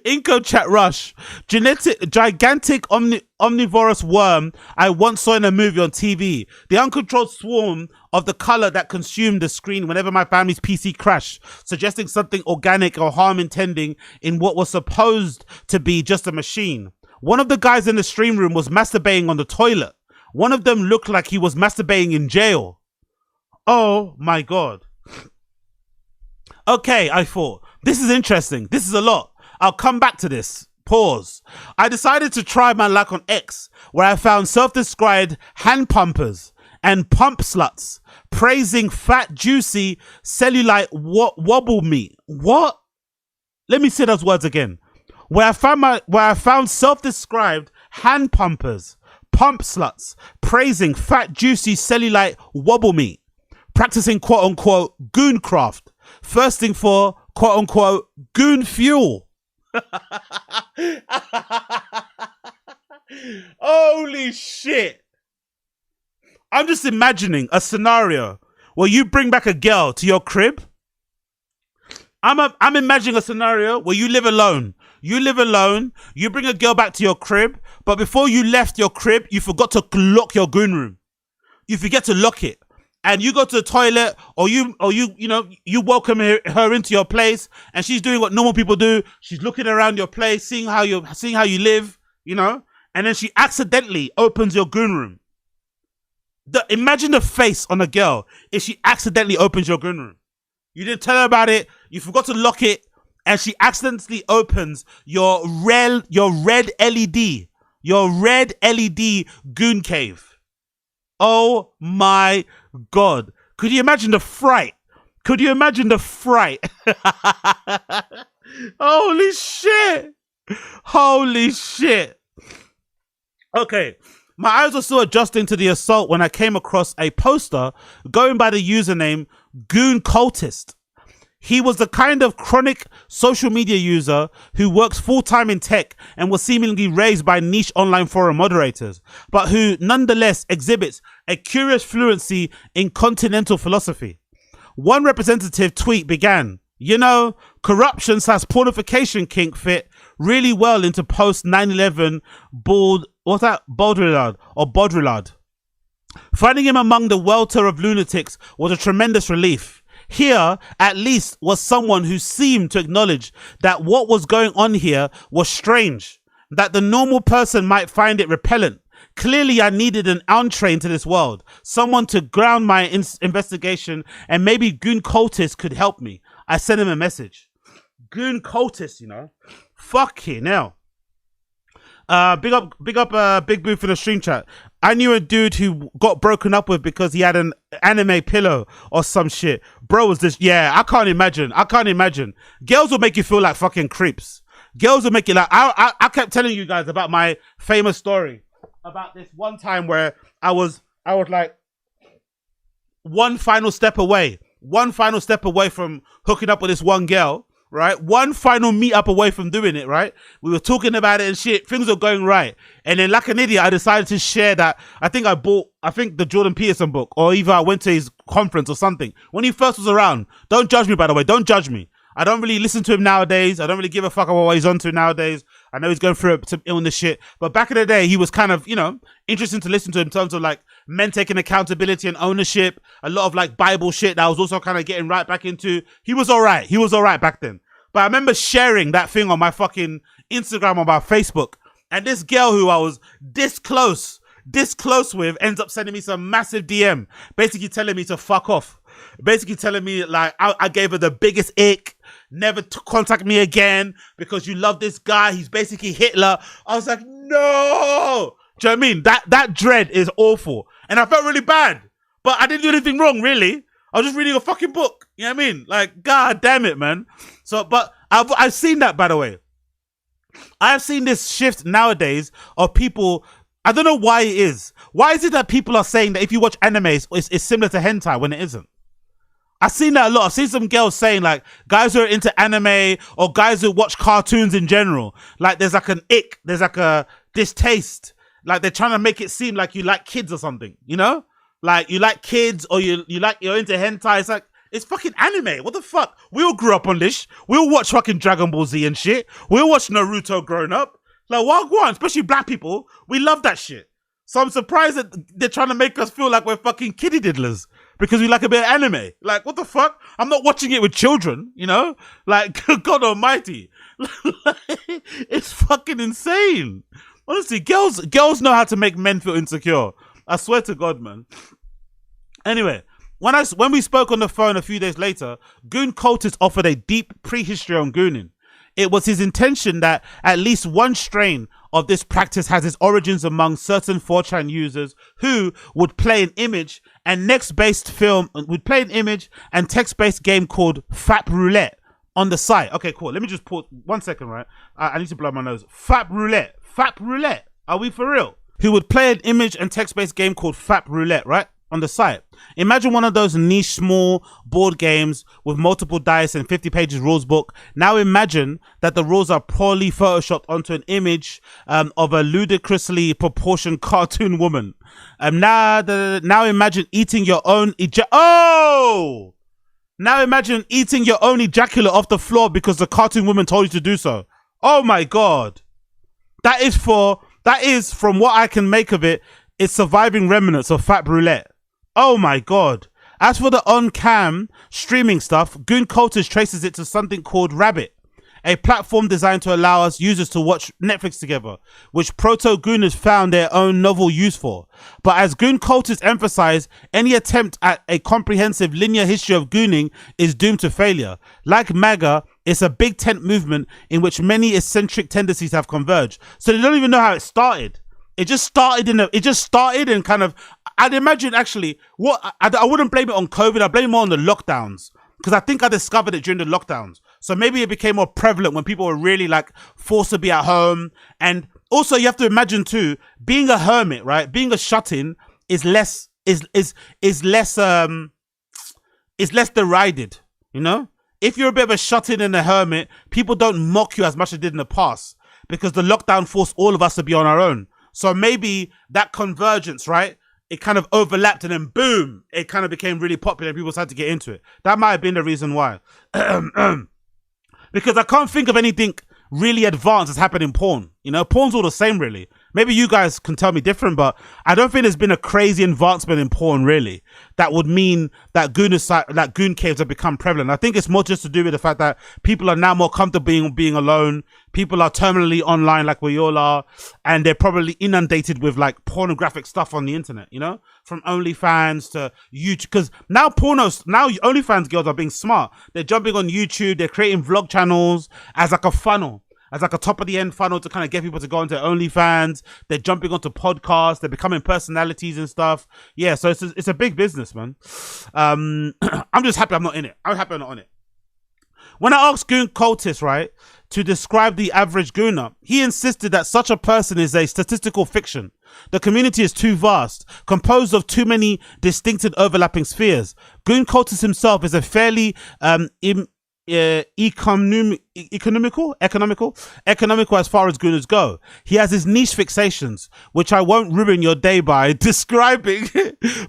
Inco chat rush. Gigantic omnivorous worm I once saw in a movie on TV. The uncontrolled swarm of the color that consumed the screen whenever my family's PC crashed, suggesting something organic or harm intending in what was supposed to be just a machine. One of the guys in the stream room was masturbating on the toilet. One of them looked like he was masturbating in jail. Oh my God. Okay, I thought, this is interesting. This is a lot. I'll come back to this. Pause. I decided to try my luck on X, where I found self-described hand pumpers and pump sluts praising fat, juicy, cellulite wobble meat. What? Let me say those words again. Where I found self-described hand pumpers, pump sluts praising fat, juicy, cellulite wobble meat, practicing quote-unquote goon craft, thirsting for quote-unquote goon fuel. Holy shit. I'm just imagining a scenario where you bring back a girl to your crib. I'm imagining a scenario where you live alone. You bring a girl back to your crib, but before you left your crib, you forgot to lock your goon room. You forget to lock it. And you go to the toilet, or you welcome her into your place, and she's doing what normal people do. She's looking around your place, seeing how you live, and then she accidentally opens your goon room. Imagine the face on a girl if she accidentally opens your goon room. You didn't tell her about it. You forgot to lock it, and she accidentally opens your red LED goon cave. Oh my God. Could you imagine the fright? Holy shit. Okay. My eyes were still adjusting to the assault when I came across a poster going by the username Goon Cultist. He was the kind of chronic social media user who works full-time in tech and was seemingly raised by niche online forum moderators, but who nonetheless exhibits a curious fluency in continental philosophy. One representative tweet began, corruption / pornification kink fit really well into post 9/11 Baudrillard. Finding him among the welter of lunatics was a tremendous relief. Here, at least, was someone who seemed to acknowledge that what was going on here was strange, that the normal person might find it repellent. Clearly, I needed an entree into this world, someone to ground my investigation, and maybe Goon Cultist could help me. I sent him a message. Goon Cultist, fucking hell. Big up, Big Boo for the stream chat. I knew a dude who got broken up with because he had an anime pillow or some shit. Bro was this, I can't imagine. Girls will make you feel like fucking creeps. Girls will make you like, I kept telling you guys about my famous story about this one time where I was like one final step away from hooking up with this one girl. Right, one final meet up away from doing it. Right, we were talking about it and shit. Things were going right, and then like an idiot, I decided to share that. I think the Jordan Peterson book, or either I went to his conference or something when he first was around. Don't judge me, by the way. Don't judge me. I don't really listen to him nowadays. I don't really give a fuck about what he's on to nowadays. I know he's going through some illness shit, but back in the day, he was kind of, interesting to listen to in terms of like men taking accountability and ownership. A lot of like Bible shit that I was also kind of getting right back into. He was all right back then. But I remember sharing that thing on my fucking Instagram or my Facebook. And this girl who I was this close with ends up sending me some massive DM, basically telling me to fuck off. basically telling me like I gave her the biggest ick, never to contact me again because you love this guy. He's basically Hitler. I was like, no. Do you know what I mean? That dread is awful. And I felt really bad, but I didn't do anything wrong, really. I was just reading a fucking book. You know what I mean? Like, god damn it, man. So, but I've seen that, by the way. I have seen this shift nowadays of people. I don't know why it is. Why is it that people are saying that if you watch anime, it's similar to hentai when it isn't? I've seen that a lot. I've seen some girls saying like guys who are into anime or guys who watch cartoons in general, like there's like an ick, there's like a distaste, like they're trying to make it seem like you like kids or something, you know? Like you like kids or you're into hentai. It's like, it's fucking anime. What the fuck? We all grew up on this. We all watch fucking Dragon Ball Z and shit. We all watch Naruto growing up. Like, what go on? Especially black people. We love that shit. So I'm surprised that they're trying to make us feel like we're fucking kiddie diddlers because we like a bit of anime. Like, what the fuck? I'm not watching it with children, you know? Like, God almighty. It's fucking insane. Honestly, girls know how to make men feel insecure. I swear to God, man. Anyway, when we spoke on the phone a few days later, Goon Cultist offered a deep prehistory on gooning. It was his intention that at least one strain of this practice has its origins among certain 4chan users who would play an image and text-based game called Fap Roulette on the site. Okay, cool. Let me just pause 1 second, right? I need to blow my nose. Fap Roulette. Are we for real? Who would play an image and text-based game called Fap Roulette, right? On the site. Imagine one of those niche small board games with multiple dice and 50 pages rules book. Now imagine that the rules are poorly photoshopped onto an image of a ludicrously proportioned cartoon woman. Now imagine eating your own Now imagine eating your own ejaculate off the floor because the cartoon woman told you to do so. Oh my god. That is from what I can make of it, it's surviving remnants of Fap Roulette. Oh my god. As for the on-cam streaming stuff, Goon Cultist traces it to something called Rabbit, a platform designed to allow us users to watch Netflix together, which proto-gooners found their own novel use for. But as Goon Cultists emphasize, any attempt at a comprehensive linear history of gooning is doomed to failure. Like MAGA, it's a big tent movement in which many eccentric tendencies have converged. So they don't even know how it started. It just started and kind of, I'd imagine actually, I wouldn't blame it on COVID, I'd blame it more on the lockdowns. Because I think I discovered it during the lockdowns. So maybe it became more prevalent when people were really like forced to be at home. And also you have to imagine too, being a hermit, right? Being a shut-in is less derided, you know? If you're a bit of a shut-in and a hermit, people don't mock you as much as they did in the past because the lockdown forced all of us to be on our own. So maybe that convergence, right? It kind of overlapped and then boom, it kind of became really popular and people started to get into it. That might have been the reason why. Because I can't think of anything really advanced that's happened in porn. You know, porn's all the same really. Maybe you guys can tell me different, but I don't think there's been a crazy advancement in porn really that would mean that goon caves have become prevalent. I think it's more just to do with the fact that people are now more comfortable being alone. People are terminally online like we all are, and they're probably inundated with like pornographic stuff on the internet, you know, from OnlyFans to YouTube. Because now OnlyFans girls are being smart. They're jumping on YouTube, they're creating vlog channels as like a funnel. As like a top of the end funnel to kind of get people to go into OnlyFans. They're jumping onto podcasts. They're becoming personalities and stuff. Yeah, so it's a big business, man. I'm just happy I'm not in it. I'm happy I'm not on it. When I asked Goon Cultist, right, to describe the average gooner, he insisted that such a person is a statistical fiction. The community is too vast, composed of too many distinct and overlapping spheres. Goon Cultist himself is a fairly economical as far as gooners go. He has his niche fixations, which I won't ruin your day by describing,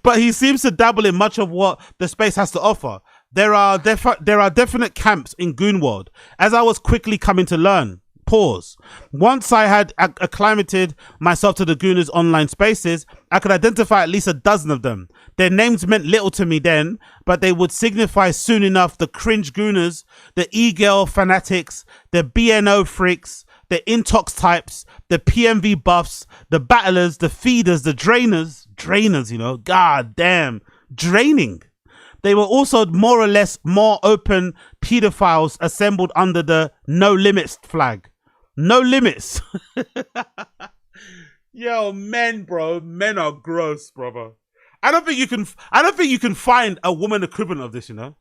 but he seems to dabble in much of what the space has to offer. There are definite camps in Goon World, as I was quickly coming to learn. Pause. Once I had acclimated myself to the Gooners' online spaces, I could identify at least a dozen of them. Their names meant little to me then, but they would signify soon enough the cringe Gooners, the e-girl fanatics, the BNO freaks, the intox types, the PMV buffs, the battlers, the feeders, the drainers, you know, god damn, draining. They were also more or less more open pedophiles assembled under the no limits flag. No limits. Yo, men, bro. Men are gross, brother. I don't think you can find a woman equivalent of this, you know?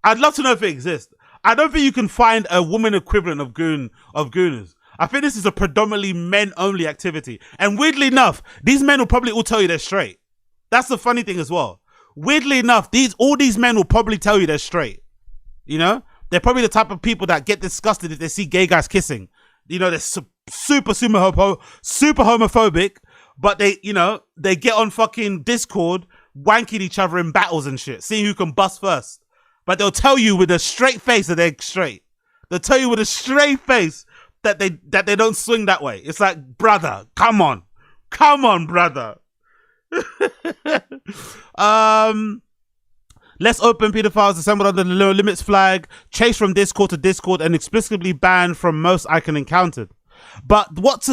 I'd love to know if it exists. I don't think you can find a woman equivalent of gooners. I think this is a predominantly men-only activity. And weirdly enough, these men will probably all tell you they're straight. That's the funny thing as well. Weirdly enough, all these men will probably tell you they're straight. You know? They're probably the type of people that get disgusted if they see gay guys kissing. You know, they're super homophobic, but they get on fucking Discord wanking each other in battles and shit, seeing who can bust first. But they'll tell you with a straight face that they're straight. They'll tell you with a straight face that they don't swing that way. It's like, brother, come on, brother. Less open pedophiles assembled under the no limits flag, chased from Discord to Discord, and explicitly banned from most I can encountered. But what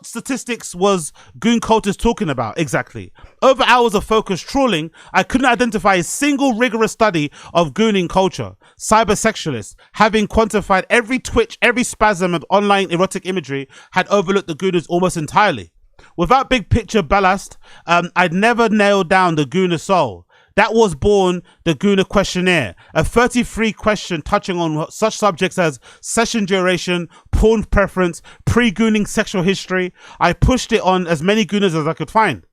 statistics was Goon Cultist talking about exactly? Over hours of focused trawling, I couldn't identify a single rigorous study of gooning culture. Cybersexualists, having quantified every twitch, every spasm of online erotic imagery, had overlooked the gooners almost entirely. Without big picture ballast, I'd never nailed down the gooner soul. That was born the Gooner Questionnaire, a 33 question touching on such subjects as session duration, porn preference, pre-gooning sexual history. I pushed it on as many Gooners as I could find.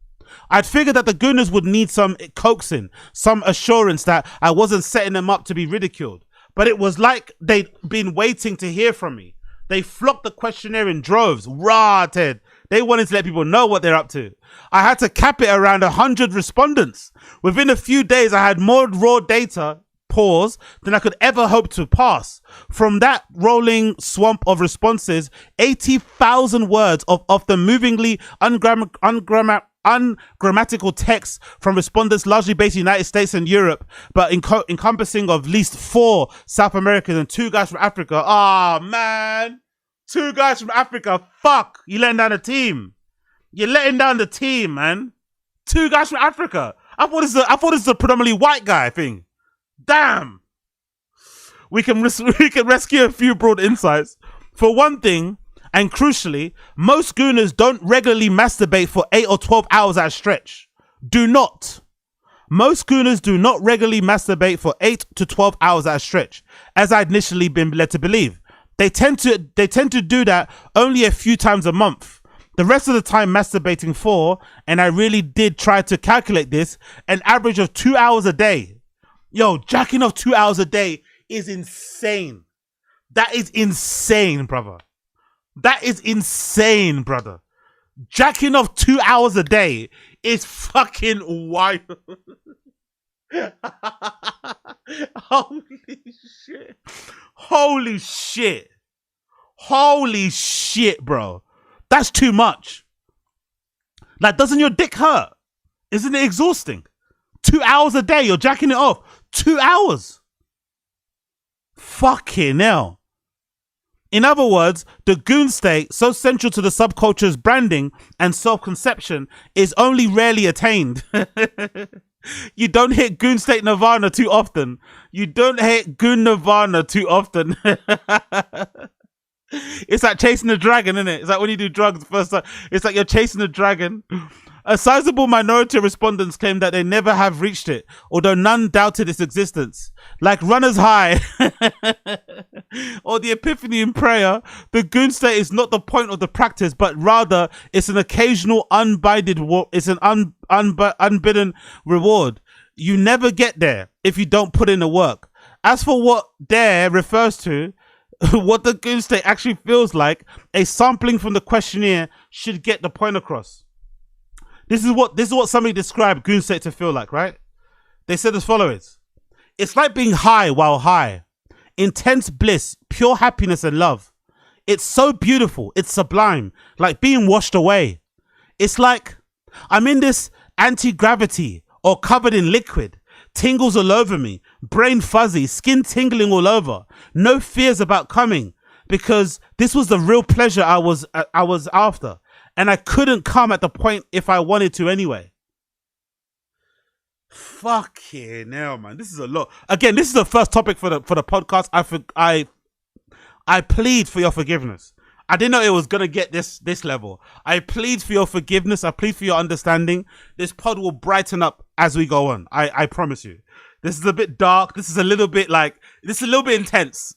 I'd figured that the Gooners would need some coaxing, some assurance that I wasn't setting them up to be ridiculed. But it was like they'd been waiting to hear from me. They flocked the questionnaire in droves. Rah, Ted. They wanted to let people know what they're up to. I had to cap it around 100 respondents. Within a few days, I had more raw data, than I could ever hope to pass. From that rolling swamp of responses, 80,000 words of the movingly ungrammatical text from respondents largely based in the United States and Europe, but encompassing of at least 4 South Americans and 2 guys from Africa. Ah, man. 2 guys from Africa. Fuck. You're letting down the team. You're letting down the team, man. 2 guys from Africa. I thought this is a predominantly white guy thing. Damn. We can rescue a few broad insights. For one thing, and crucially, most gooners don't regularly masturbate for 8 or 12 hours at a stretch. Do not. Most gooners do not regularly masturbate for 8 to 12 hours at a stretch, as I'd initially been led to believe. They tend to do that only a few times a month. The rest of the time masturbating for, and I really did try to calculate this, an average of 2 hours a day. Yo, jacking off 2 hours a day is insane. That is insane, brother. That is insane, brother. Jacking off 2 hours a day is fucking wild. Holy shit. Holy shit. Holy shit, bro. That's too much. Like, doesn't your dick hurt? Isn't it exhausting? 2 hours a day, you're jacking it off. 2 hours. Fucking hell. In other words, the goon state, so central to the subculture's branding and self-conception, is only rarely attained. You don't hit goon state nirvana too often. You don't hit goon nirvana too often. It's like chasing a dragon, isn't it? It's like when you do drugs the first time. It's like you're chasing a dragon. A sizable minority of respondents claim that they never have reached it, although none doubted its existence. Like runner's high or the epiphany in prayer, the goon state is not the point of the practice, but rather it's an occasional unbidden reward. You never get there if you don't put in the work. As for what there refers to, what the goon state actually feels like, a sampling from the questionnaire should get the point across. This is what somebody described goon state to feel like, right? They said as follows: it's like being high while high. Intense bliss, pure happiness and love. It's so beautiful, it's sublime, like being washed away. It's like I'm in this anti-gravity or covered in liquid. Tingles all over me, brain fuzzy, skin tingling all over. No fears about coming, because this was the real pleasure I was after. And I couldn't come at the point if I wanted to anyway. Fucking hell, man. This is a lot. Again, this is the first topic for the podcast. I plead for your forgiveness. I didn't know it was gonna get this level. I plead for your forgiveness. I plead for your understanding. This pod will brighten up as we go on. I promise you. This is a bit dark. This is a little bit intense.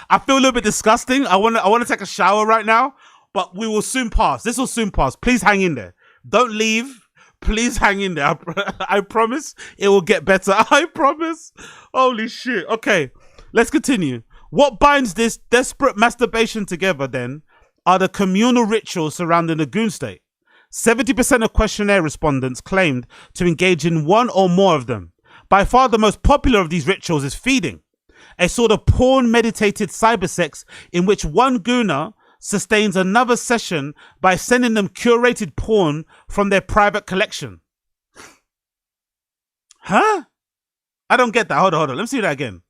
I feel a little bit disgusting. I wanna take a shower right now, but we will soon pass. This will soon pass. Please hang in there. Don't leave. Please hang in there. I promise it will get better. I promise. Holy shit. Okay, let's continue. What binds this desperate masturbation together then are the communal rituals surrounding the goon state. 70% of questionnaire respondents claimed to engage in one or more of them. By far the most popular of these rituals is feeding, a sort of porn meditated cybersex in which one gooner sustains another session by sending them curated porn from their private collection. Huh? I don't get that. Hold on. Let me see that again.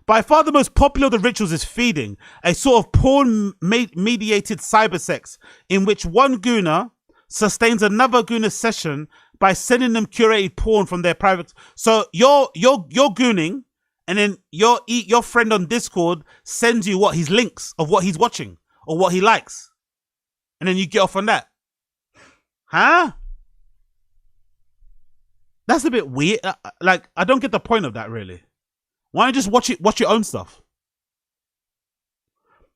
By far the most popular of the rituals is feeding, a sort of porn-mediated cybersex in which one gooner sustains another gooner session by sending them curated porn from their private. So you're gooning, and then your friend on Discord sends you his links of what he's watching or what he likes, and then you get off on that. Huh? That's a bit weird. I don't get the point of that, really. Why don't you just watch your own stuff?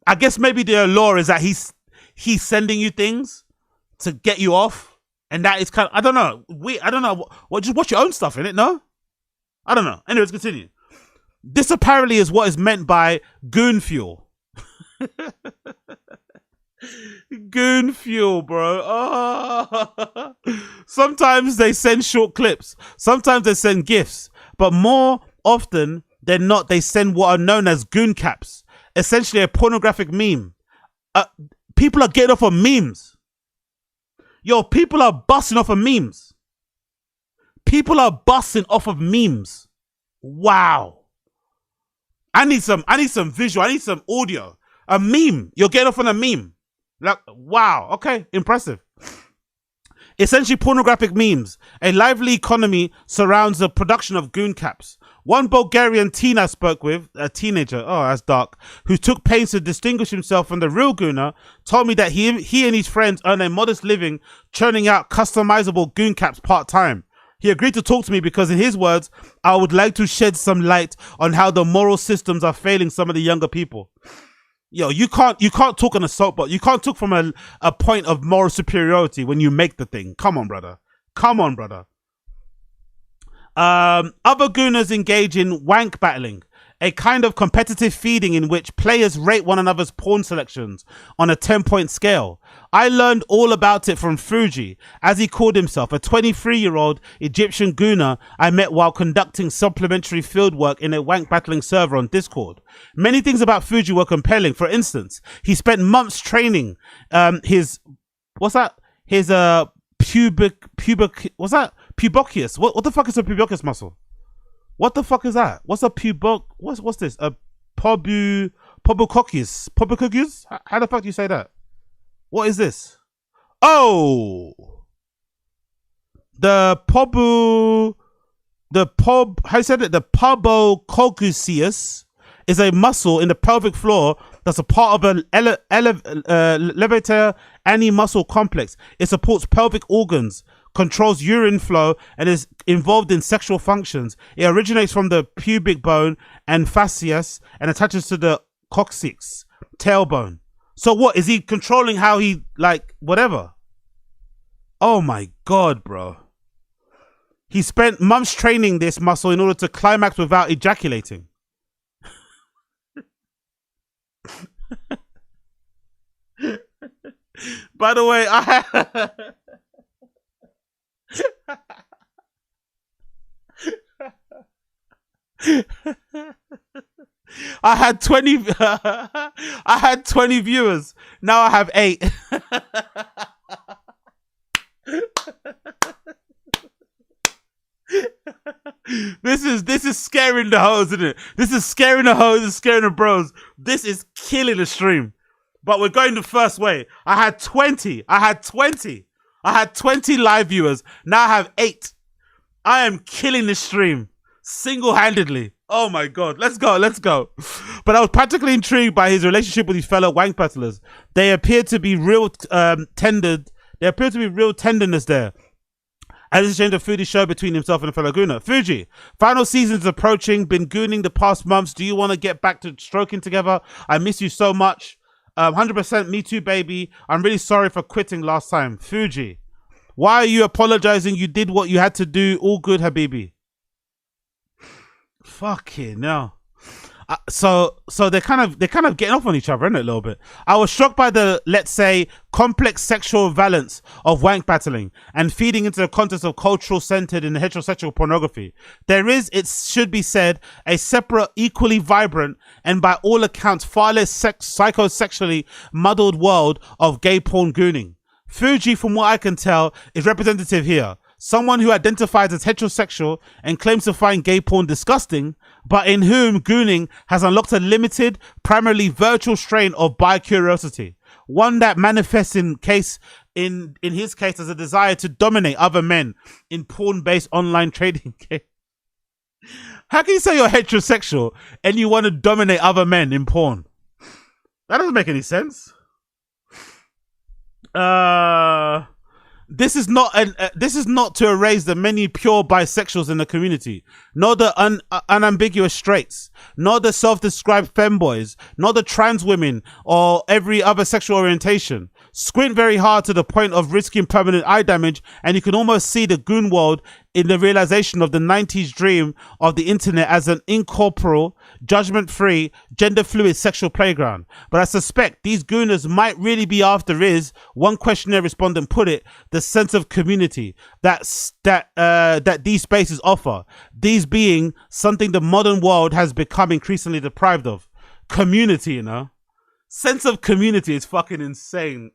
I guess maybe the allure is that he's sending you things to get you off, and that is kind of, I don't know. I don't know. What, just watch your own stuff, innit? No? I don't know. Anyways, continue. This apparently is what is meant by goon fuel. Goon fuel, bro. Oh. Sometimes they send short clips. Sometimes they send GIFs. But more often than not, they send what are known as goon caps. Essentially a pornographic meme. People are getting off of memes. Yo, people are busting off of memes. People are busting off of memes. Wow. I need some visual. I need some audio. A meme. You're getting off on a meme. Like, wow. Okay. Impressive. Essentially pornographic memes. A lively economy surrounds the production of goon caps. One Bulgarian teen I spoke with, a teenager, oh that's dark, who took pains to distinguish himself from the real gooner, told me that he and his friends earn a modest living churning out customizable goon caps part-time. He agreed to talk to me because, in his words, I would like to shed some light on how the moral systems are failing some of the younger people. Yo, you can't talk on a soapbox. You can't talk from a point of moral superiority when you make the thing. Come on, brother. Other gooners engage in wank battling, a kind of competitive feeding in which players rate one another's porn selections on a 10-point scale. I learned all about it from Fuji, as he called himself, a 23-year-old Egyptian gooner I met while conducting supplementary fieldwork in a wank battling server on Discord. Many things about Fuji were compelling. For instance, he spent months training his puboceus. What the fuck is a puboceus muscle? What the fuck is that? What's a what's this? A pubococcus? Pubococcus? How the fuck do you say that? What is this? Oh, how you said it? The pubococcus is a muscle in the pelvic floor that's a part of an levator ani muscle complex. It supports pelvic organs, controls urine flow, and is involved in sexual functions. It originates from the pubic bone and fascias and attaches to the coccyx, tailbone. So what, is he controlling how he, whatever? Oh my God, bro. He spent months training this muscle in order to climax without ejaculating. By the way, I had 20 I had 20 viewers. Now I have 8. This is scaring the hoes, isn't it? This is scaring the hoes and scaring the bros. This is killing the stream. But we're going the first way. I had 20 live viewers. Now I have 8. I am killing this stream single-handedly. Oh my god, let's go. But I was practically intrigued by his relationship with his fellow wank battlers. They appear to be real tenderness there. As it's changed a Fuji show between himself and a fellow gooner. Fuji, final season's approaching, been gooning the past months. Do you want to get back to stroking together? I miss you so much. 100% me too, baby. I'm really sorry for quitting last time. Fuji, why are you apologizing? You did what you had to do. All good, Habibi. Fucking no. So they're kind of getting off on each other, isn't it, a little bit? I was shocked by the, let's say, complex sexual valence of wank battling and feeding into the context of cultural centered in heterosexual pornography. There is, it should be said, a separate, equally vibrant, and by all accounts far less psychosexually muddled world of gay porn gooning. Fuji, from what I can tell, is representative here. Someone who identifies as heterosexual and claims to find gay porn disgusting, but in whom gooning has unlocked a limited, primarily virtual strain of bi-curiosity. One that manifests in his case as a desire to dominate other men in porn-based online trading games. How can you say you're heterosexual and you want to dominate other men in porn? That doesn't make any sense. This is not to erase the many pure bisexuals in the community, nor the unambiguous straights, nor the self-described femboys, nor the trans women or every other sexual orientation. Squint very hard to the point of risking permanent eye damage, and you can almost see the goon world in the realization of the 90s dream of the internet as an incorporeal, judgment-free, gender-fluid sexual playground. But I suspect these gooners might really be after is, one questionnaire respondent put it, the sense of community that these spaces offer. These being something the modern world has become increasingly deprived of. Community, you know? Sense of community is fucking insane.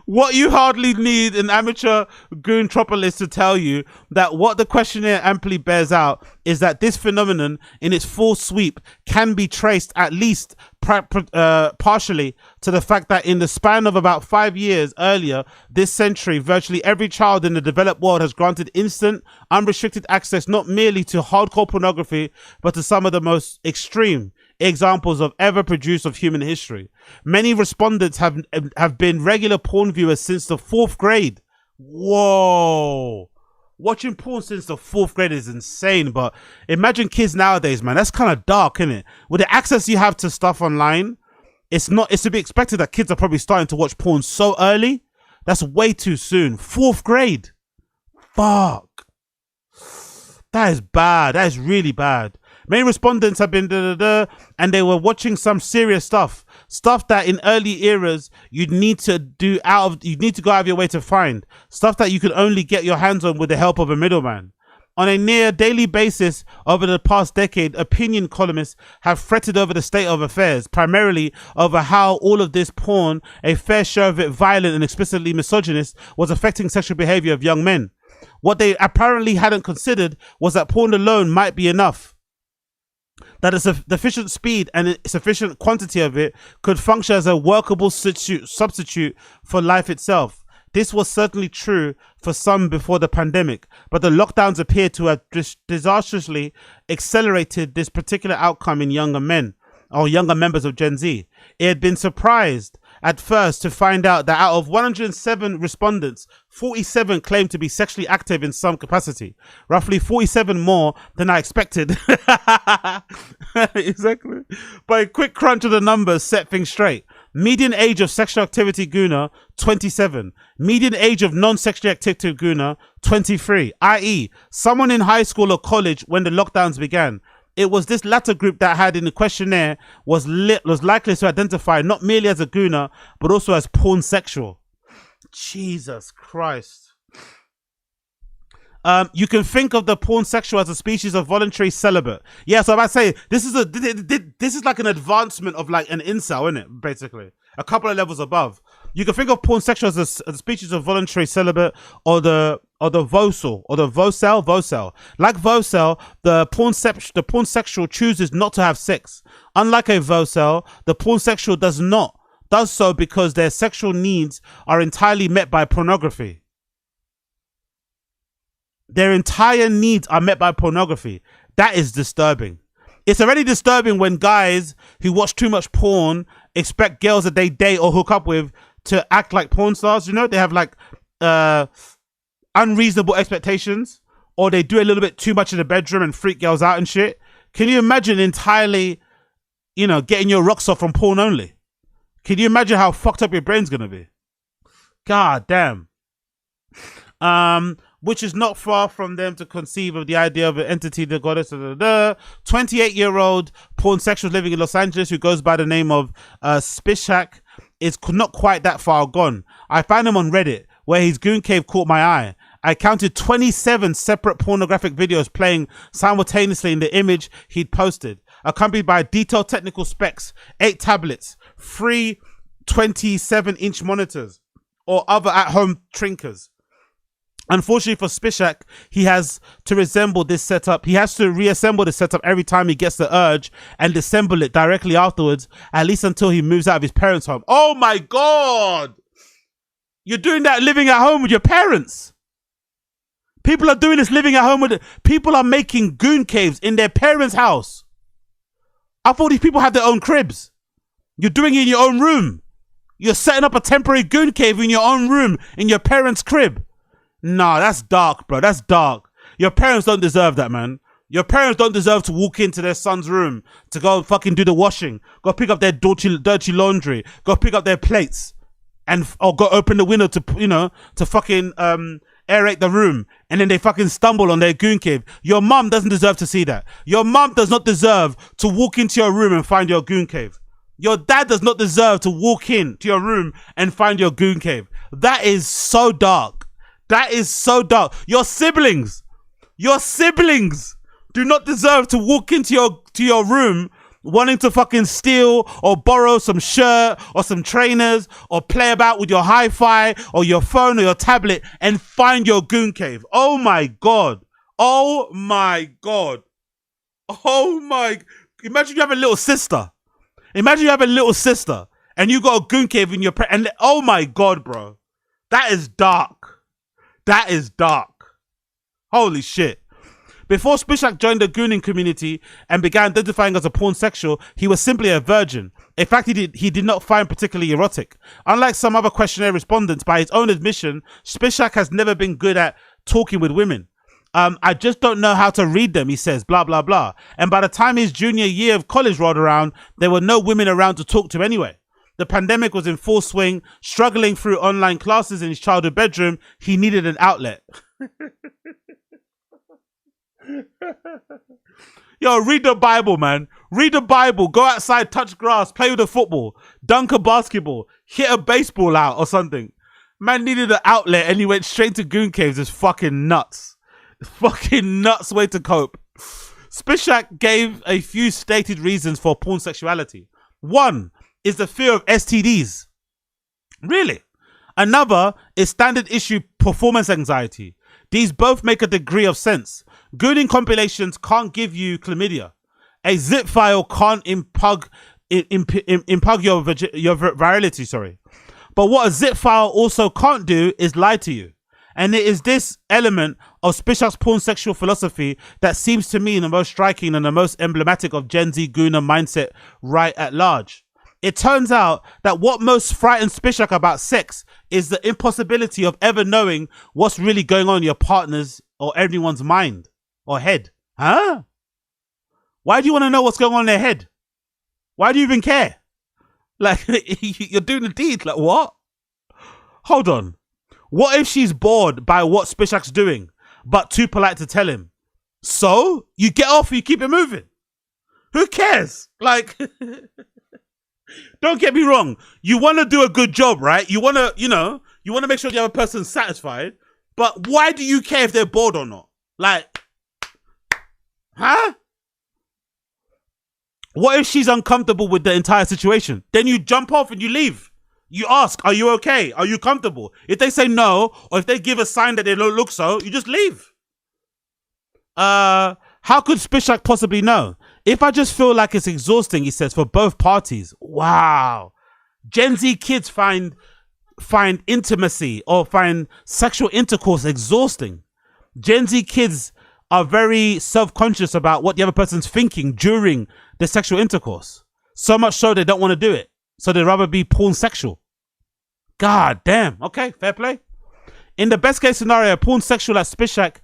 What you hardly need an amateur goontropolis to tell you that what the questionnaire amply bears out is that this phenomenon in its full sweep can be traced at least partially to the fact that in the span of about 5 years earlier this century, virtually every child in the developed world has granted instant, unrestricted access not merely to hardcore pornography, but to some of the most extreme examples of ever produced of human history. Many respondents have been regular porn viewers since the 4th grade. Whoa. Watching porn since the 4th grade is insane, but imagine kids nowadays, man. That's kind of dark, isn't it? With the access you have to stuff online, it's to be expected that kids are probably starting to watch porn so early. That's way too soon. 4th grade. Fuck. That is bad. That is really bad. Many respondents have been and they were watching some serious stuff that in early eras you'd need to go out of your way to find, stuff that you could only get your hands on with the help of a middleman. On a near daily basis over the past decade, opinion columnists have fretted over the state of affairs, primarily over how all of this porn, a fair share of it violent and explicitly misogynist, was affecting sexual behavior of young men. What they apparently hadn't considered was that porn alone might be enough. That a sufficient speed and a sufficient quantity of it could function as a workable substitute for life itself. This was certainly true for some before the pandemic, but the lockdowns appear to have disastrously accelerated this particular outcome in younger men or younger members of Gen Z. It had been surprised at first to find out that out of 107 respondents, 47 claimed to be sexually active in some capacity. Roughly 47 more than I expected. Exactly. But a quick crunch of the numbers set things straight. Median age of sexual activity gooner, 27. Median age of non-sexually active gooner, 23. I.e., someone in high school or college when the lockdowns began. It was this latter group that had in the questionnaire was likely to identify not merely as a gooner, but also as porn sexual. Jesus Christ. You can think of the porn sexual as a species of voluntary celibate. Yeah, so I'm about to say, this is like an advancement of like an incel, isn't it? Basically. A couple of levels above. You can think of porn sexual as a species of voluntary celibate or the vocel or the vocel. Like vocel, the porn sexual chooses not to have sex. Unlike a vocel, the porn sexual does so because their sexual needs are entirely met by pornography. Their entire needs are met by pornography. That is disturbing. It's already disturbing when guys who watch too much porn expect girls that they date or hook up with to act like porn stars. You know, they have like unreasonable expectations, or they do a little bit too much in the bedroom and freak girls out and shit. Can you imagine entirely, you know, getting your rocks off from porn only? Can you imagine how fucked up your brain's gonna be? God damn. Which is not far from them to conceive of the idea of an entity, the goddess. 28-year-old porn sexual living in Los Angeles who goes by the name of Spishak is not quite that far gone. I found him on Reddit, where his goon cave caught my eye. I counted 27 separate pornographic videos playing simultaneously in the image he'd posted, accompanied by detailed technical specs, 8 tablets, 3 27-inch monitors, or other at-home trinkers. Unfortunately for Spishak, he has to reassemble this setup. He has to reassemble the setup every time he gets the urge and disassemble it directly afterwards, at least until he moves out of his parents' home. Oh my God! You're doing that living at home with your parents. People are doing this living at home with people are making goon caves in their parents' house. I thought these people had their own cribs. You're doing it in your own room. You're setting up a temporary goon cave in your own room in your parents' crib. Nah, that's dark, bro. That's dark. Your parents don't deserve that, man. Your parents don't deserve to walk into their son's room to go fucking do the washing, go pick up their dirty laundry, go pick up their plates, or go open the window to, you know, to fucking aerate the room, and then they fucking stumble on their goon cave. Your mum doesn't deserve to see that. Your mum does not deserve to walk into your room and find your goon cave. Your dad does not deserve to walk into your room and find your goon cave. That is so dark. That is so dark. Your siblings do not deserve to walk into your room wanting to fucking steal or borrow some shirt or some trainers or play about with your hi-fi or your phone or your tablet and find your goon cave. Oh my God. Oh my God. Oh my. Imagine you have a little sister. Imagine you have a little sister and you got a goon cave in your and oh my God, bro. That is dark. That is dark. Holy shit. Before Spishak joined the gooning community and began identifying as a porn sexual, he was simply a virgin. In fact, he did not find particularly erotic. Unlike some other questionnaire respondents, by his own admission, Spishak has never been good at talking with women. I just don't know how to read them, he says, blah, blah, blah. And by the time his junior year of college rolled around, there were no women around to talk to anyway. The pandemic was in full swing. Struggling through online classes in his childhood bedroom, he needed an outlet. Yo, read the Bible, man. Read the Bible. Go outside, touch grass, play with a football, dunk a basketball, hit a baseball out or something. Man needed an outlet and he went straight to goon caves. It's fucking nuts. Fucking nuts way to cope. Spishak gave a few stated reasons for porn sexuality. One is the fear of STDs. Really? Another is standard issue performance anxiety. These both make a degree of sense. Gooning compilations can't give you chlamydia. A zip file can't impugn your virility, sorry. But what a zip file also can't do is lie to you. And it is this element of Spishak's porn sexual philosophy that seems to me the most striking and the most emblematic of Gen Z gooner mindset right at large. It turns out that what most frightens Spishak about sex is the impossibility of ever knowing what's really going on in your partner's or everyone's mind or head. Huh? Why do you want to know what's going on in their head? Why do you even care? Like, you're doing the deed. Like, what? Hold on. What if she's bored by what Spishak's doing, but too polite to tell him? So, you get off or you keep it moving. Who cares? Like... Don't get me wrong. You want to do a good job, right? You want to, you want to make sure the other person's satisfied. But why do you care if they're bored or not? Like, huh? What if she's uncomfortable with the entire situation? Then you jump off and you leave. You ask, are you okay? Are you comfortable? If they say no, or if they give a sign that they don't look so, you just leave. How could Spishak possibly know? If I just feel like it's exhausting, he says, for both parties. Wow. Gen Z kids find intimacy or find sexual intercourse exhausting. Gen Z kids are very self-conscious about what the other person's thinking during the sexual intercourse. So much so they don't want to do it. So they'd rather be porn sexual. God damn. Okay, fair play. In the best case scenario, a porn sexual like Spishak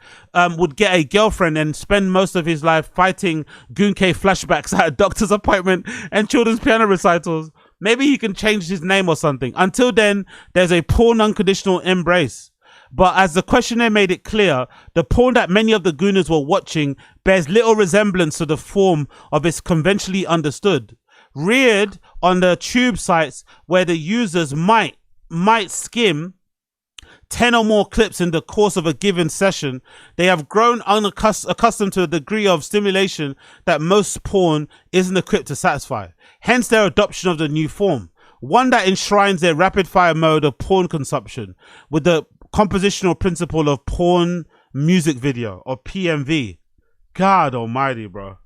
would get a girlfriend and spend most of his life fighting Goonkay flashbacks at a doctor's appointment and children's piano recitals. Maybe he can change his name or something. Until then, there's a porn unconditional embrace. But as the questionnaire made it clear, the porn that many of the gooners were watching bears little resemblance to the form of its conventionally understood. Reared on the tube sites where the users might skim 10 or more clips in the course of a given session, they have grown accustomed to a degree of stimulation that most porn isn't equipped to satisfy. Hence their adoption of the new form, one that enshrines their rapid-fire mode of porn consumption with the compositional principle of porn music video, or PMV. God almighty, bro.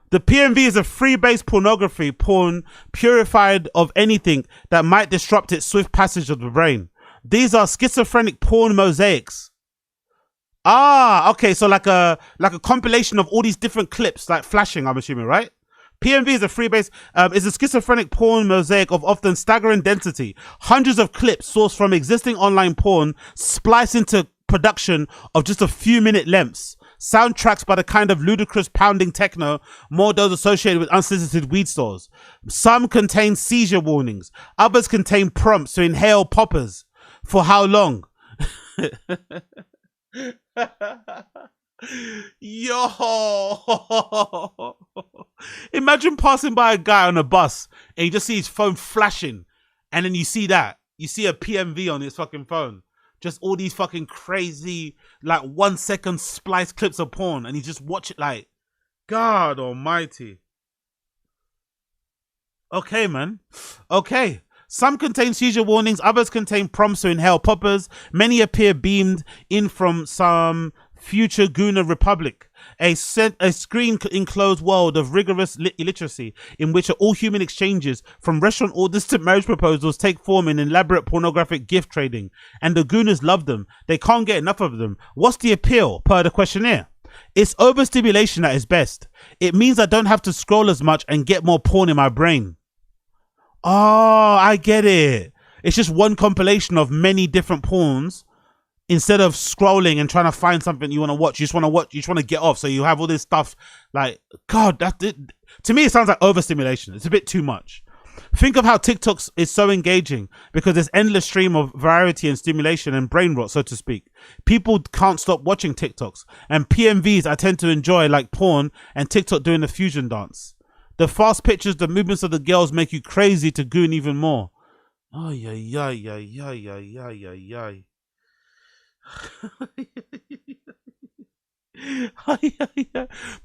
The PMV is a free-based pornography porn purified of anything that might disrupt its swift passage of the brain. These are schizophrenic porn mosaics. Ah, okay, so like a compilation of all these different clips, like flashing, I'm assuming, right? PMV is a freebase, is a schizophrenic porn mosaic of often staggering density. Hundreds of clips sourced from existing online porn spliced into production of just a few minute lengths. Soundtracks by the kind of ludicrous pounding techno, more those associated with unsolicited weed stores. Some contain seizure warnings. Others contain prompts to inhale poppers. For how long? Yo, imagine passing by a guy on a bus and you just see his phone flashing, and then you see a PMV on his fucking phone, just all these fucking crazy like 1 second spliced clips of porn, and you just watch it like, God almighty. Okay, man. Okay. Some contain seizure warnings, others contain prompts to inhale poppers. Many appear beamed in from some future Gooner republic, a screen-enclosed world of rigorous illiteracy in which all human exchanges, from restaurant orders to marriage proposals, take form in elaborate pornographic gift trading. And the Gooners love them. They can't get enough of them. What's the appeal, per the questionnaire? It's overstimulation at its best. It means I don't have to scroll as much and get more porn in my brain. Oh, I get it. It's just one compilation of many different porns. Instead of scrolling and trying to find something you want to watch, you just want to get off. So you have all this stuff like, God, to me, it sounds like overstimulation. It's a bit too much. Think of how TikTok is so engaging because there's endless stream of variety and stimulation and brain rot, so to speak. People can't stop watching TikToks, and PMVs I tend to enjoy, like porn and TikTok doing the fusion dance. The fast pictures, the movements of the girls make you crazy to goon even more. Oh, yeah.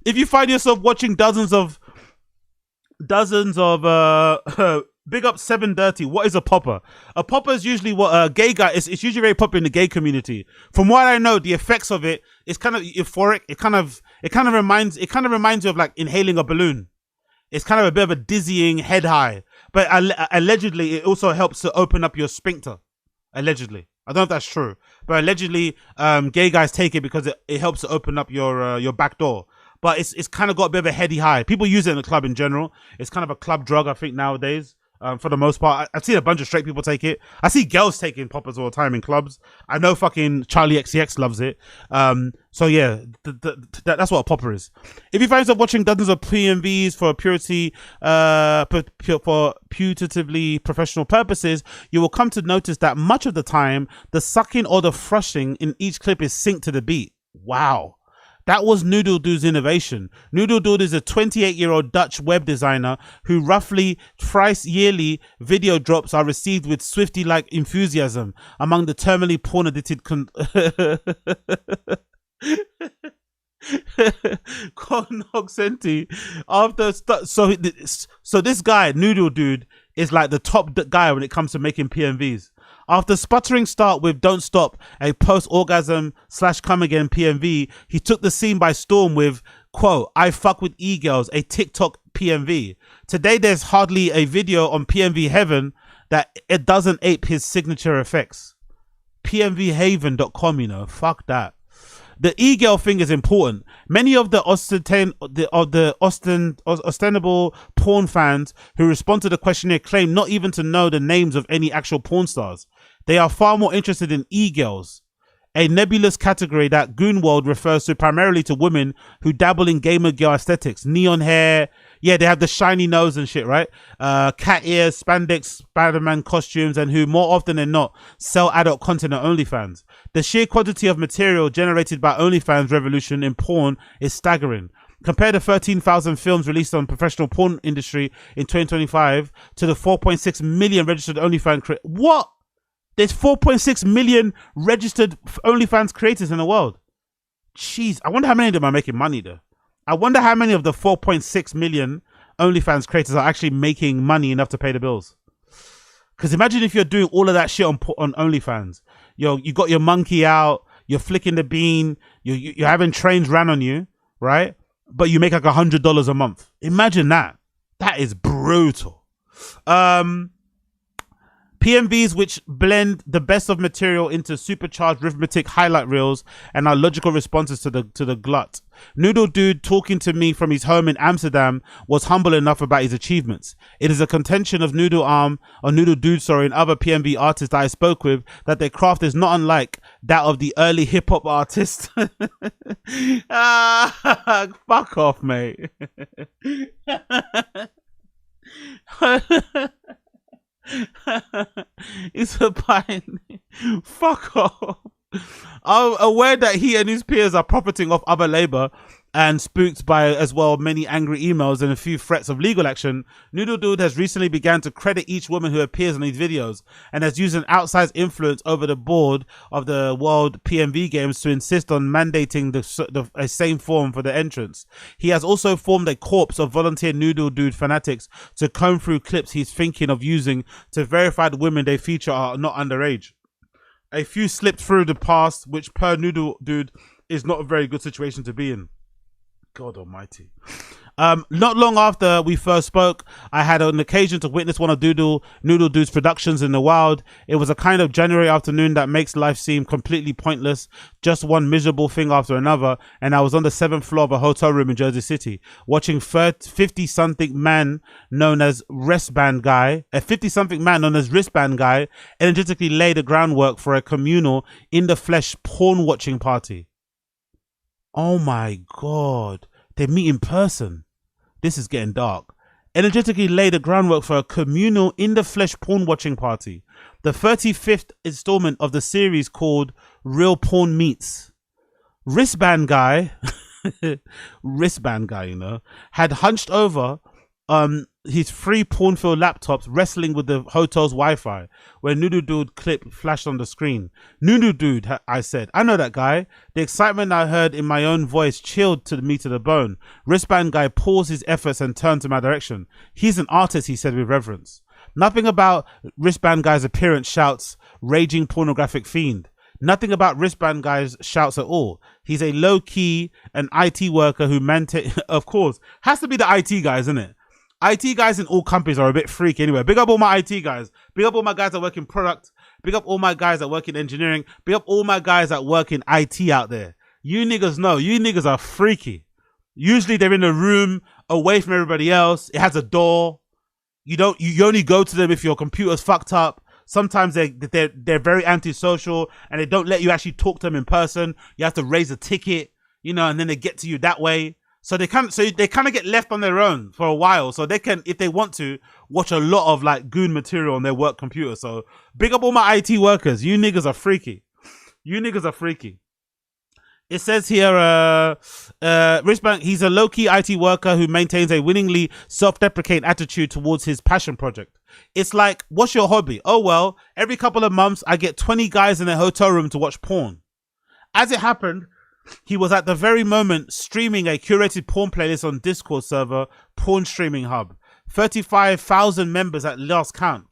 If you find yourself watching dozens of big up 7 Dirty, what is a popper? A popper is usually what a gay guy is. It's usually very popular in the gay community. From what I know, the effects of it is kind of euphoric. It kind of reminds you of like inhaling a balloon. It's kind of a bit of a dizzying head high, but allegedly it also helps to open up your sphincter. Allegedly, I don't know if that's true, but allegedly, gay guys take it because it helps to open up your back door. But it's kind of got a bit of a heady high. People use it in the club in general. It's kind of a club drug, I think, nowadays. For the most part, I've seen a bunch of straight people take it. I see girls taking poppers all the time in clubs. I know fucking Charlie XCX loves it. So yeah, that's what a popper is. If you find yourself watching dozens of PMVs for for putatively professional purposes, you will come to notice that much of the time, the sucking or the thrushing in each clip is synced to the beat. Wow. That was Noodle Dude's innovation. Noodle Dude is a 28-year-old Dutch web designer who roughly thrice yearly video drops are received with Swiftie-like enthusiasm among the terminally porn-addicted cognoscenti. So this guy, Noodle Dude, is like the top guy when it comes to making PMVs. After sputtering start with Don't Stop, a post-orgasm / come again PMV, he took the scene by storm with, quote, I fuck with e-girls, a TikTok PMV. Today there's hardly a video on PMV Heaven that it doesn't ape his signature effects. PMVhaven.com, fuck that. The e-girl thing is important. Many of the ostensible porn fans who respond to the questionnaire claim not even to know the names of any actual porn stars. They are far more interested in e-girls, a nebulous category that Goon World refers to primarily to women who dabble in gamer girl aesthetics, neon hair. Yeah, they have the shiny nose and shit, right? Cat ears, spandex, Spider-Man costumes, and who more often than not sell adult content on OnlyFans. The sheer quantity of material generated by OnlyFans revolution in porn is staggering. Compare the 13,000 films released on professional porn industry in 2025 to the 4.6 million registered OnlyFans creators. What? There's 4.6 million registered OnlyFans creators in the world. Jeez, I wonder how many of them are making money though. I wonder how many of the 4.6 million OnlyFans creators are actually making money enough to pay the bills. Because imagine if you're doing all of that shit on OnlyFans. You got your monkey out, you're flicking the bean, you're having trains ran on you, right? But you make like $100 a month. Imagine that. That is brutal. PMVs which blend the best of material into supercharged arithmetic highlight reels and are logical responses to the glut. Noodle Dude, talking to me from his home in Amsterdam, was humble enough about his achievements. It is a contention of Noodle Dude, and other PMV artists that I spoke with that their craft is not unlike that of the early hip hop artists. Fuck off, mate. It's a pine. Fuck off. I'm aware that he and his peers are profiting off other labor and spooked by as well many angry emails and a few threats of legal action. Noodle Dude has recently begun to credit each woman who appears in these videos and has used an outsized influence over the board of the World PMV Games to insist on mandating a same form for the entrance. He has also formed a corps of volunteer Noodle Dude fanatics to comb through clips he's thinking of using to verify the women they feature are not underage. A few slipped through the past, which per Noodle Dude is not a very good situation to be in. God almighty. Not long after we first spoke, I had an occasion to witness one of Noodle Dude's productions in the wild. It was a kind of January afternoon that makes life seem completely pointless, just one miserable thing after another, and I was on the 7th floor of a hotel room in Jersey City, watching 50-something man known as wristband guy, energetically lay the groundwork for a communal, in-the-flesh porn-watching party. Oh my God, they meet in person. This is getting dark. Energetically lay the groundwork for a communal in-the-flesh porn-watching party. The 35th installment of the series called Real Porn Meets. Wristband guy, you know, had hunched over his free porn-filled laptops wrestling with the hotel's Wi-Fi when Noodle Dude clip flashed on the screen. Noodle Dude, I said. I know that guy. The excitement I heard in my own voice chilled me to the bone. Wristband guy paused his efforts and turned to my direction. He's an artist, he said with reverence. Nothing about Wristband guy's appearance shouts raging pornographic fiend. Nothing about Wristband guy's shouts at all. He's a low-key, an IT worker who of course, has to be the IT guys, isn't it? IT guys in all companies are a bit freaky anyway. Big up all my IT guys. Big up all my guys that work in product. Big up all my guys that work in engineering. Big up all my guys that work in IT out there. You niggas know. You niggas are freaky. Usually they're in a room away from everybody else. It has a door. You only go to them if your computer's fucked up. Sometimes they're very antisocial and they don't let you actually talk to them in person. You have to raise a ticket, you know, and then they get to you that way. So they kind of get left on their own for a while. So they can, if they want to, watch a lot of like goon material on their work computer. So big up all my IT workers. You niggas are freaky. You niggas are freaky. It says here, Wristband, he's a low-key IT worker who maintains a winningly self-deprecating attitude towards his passion project. It's like, what's your hobby? Oh, well, every couple of months, I get 20 guys in a hotel room to watch porn. As it happened, he was at the very moment streaming a curated porn playlist on Discord server, Porn Streaming Hub. 35,000 members at last count.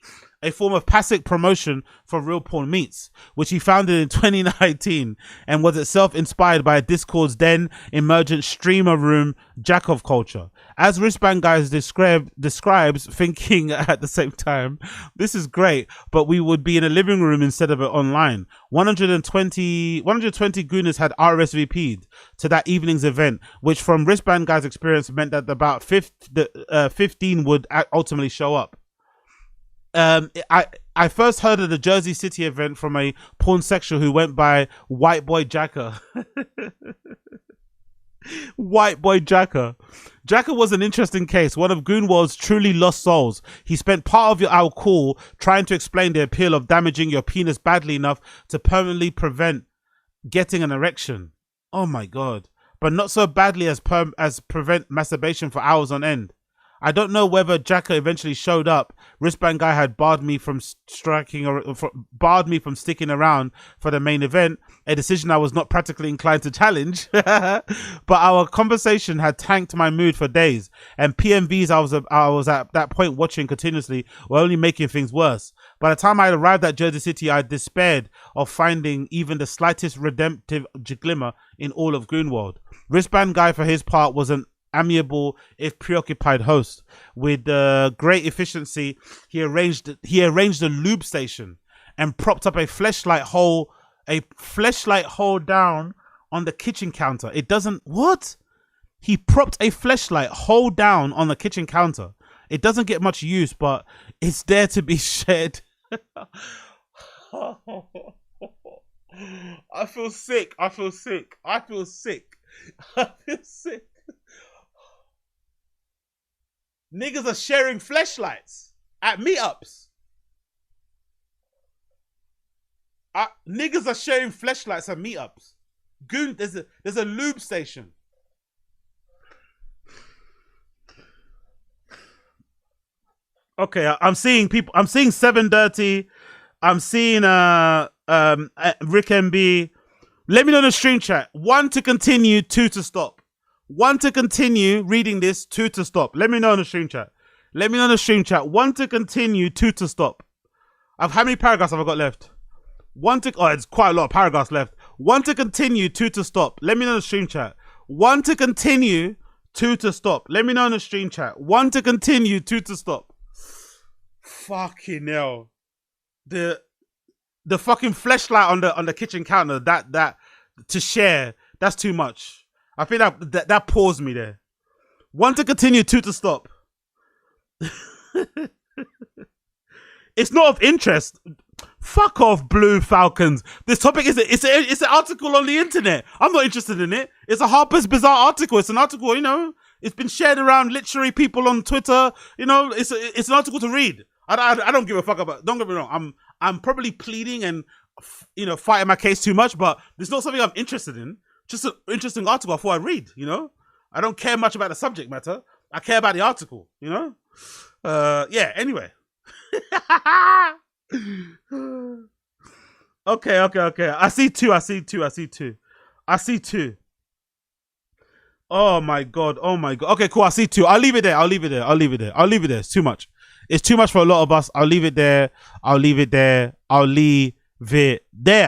a form of passive promotion for Real Porn Meets, which he founded in 2019 and was itself inspired by Discord's then emergent streamer room jack-off culture. As Wristband Guys describes thinking at the same time, this is great, but we would be in a living room instead of it online. 120 gooners had RSVP'd to that evening's event, which from Wristband Guys' experience meant that about 15 would ultimately show up. I first heard of the Jersey City event from a porn sexual who went by White Boy Jacker. White Boy Jacker. Jacker was an interesting case, one of Goonworld's truly lost souls. He spent part of our call trying to explain the appeal of damaging your penis badly enough to permanently prevent getting an erection. Oh my god. But not so badly as prevent masturbation for hours on end. I don't know whether Jacker eventually showed up. Wristband Guy had barred me from sticking around for the main event, a decision I was not practically inclined to challenge. But our conversation had tanked my mood for days, and PMVs I was at that point watching continuously were only making things worse. By the time I arrived at Jersey City, I despaired of finding even the slightest redemptive glimmer in all of Goonworld. Wristband Guy, for his part, was an amiable if preoccupied host. With great efficiency, he arranged a lube station and propped up a fleshlight hole down on the kitchen counter. He propped a fleshlight hole down on the kitchen counter. It doesn't get much use, but it's there to be shared. I feel sick. Niggas are sharing fleshlights at meetups. Niggas are sharing fleshlights at meetups. Goon, there's a lube station. Okay, I'm seeing people. I'm seeing Seven Dirty. I'm seeing Rick MB. Let me know in the stream chat. 1 to continue, 2 to stop. 1 to continue reading this, 2 to stop. Let me know in the stream chat. 1 to continue, 2 to stop. How many paragraphs have I got left? It's quite a lot of paragraphs left. 1 to continue, 2 to stop. Let me know in the stream chat. 1 to continue, 2 to stop. Let me know in the stream chat. 1 to continue, 2 to stop. Fucking hell. The fucking fleshlight on the kitchen counter, that to share, that's too much. I think that paused me there. 1 to continue, 2 to stop. It's not of interest. Fuck off, Blue Falcons. This topic it's an article on the internet. I'm not interested in it. It's a Harper's Bazaar article. It's an article, it's been shared around literary people on Twitter. It's an article to read. I don't give a fuck about. Don't get me wrong. I'm probably pleading and fighting my case too much, but it's not something I'm interested in. Just an interesting article I thought I'd read, I don't care much about the subject matter. I care about the article, Yeah, anyway. Okay. I see two. Oh my god. Okay, cool. I see 2. I'll leave it there. It's too much. It's too much for a lot of us. I'll leave it there.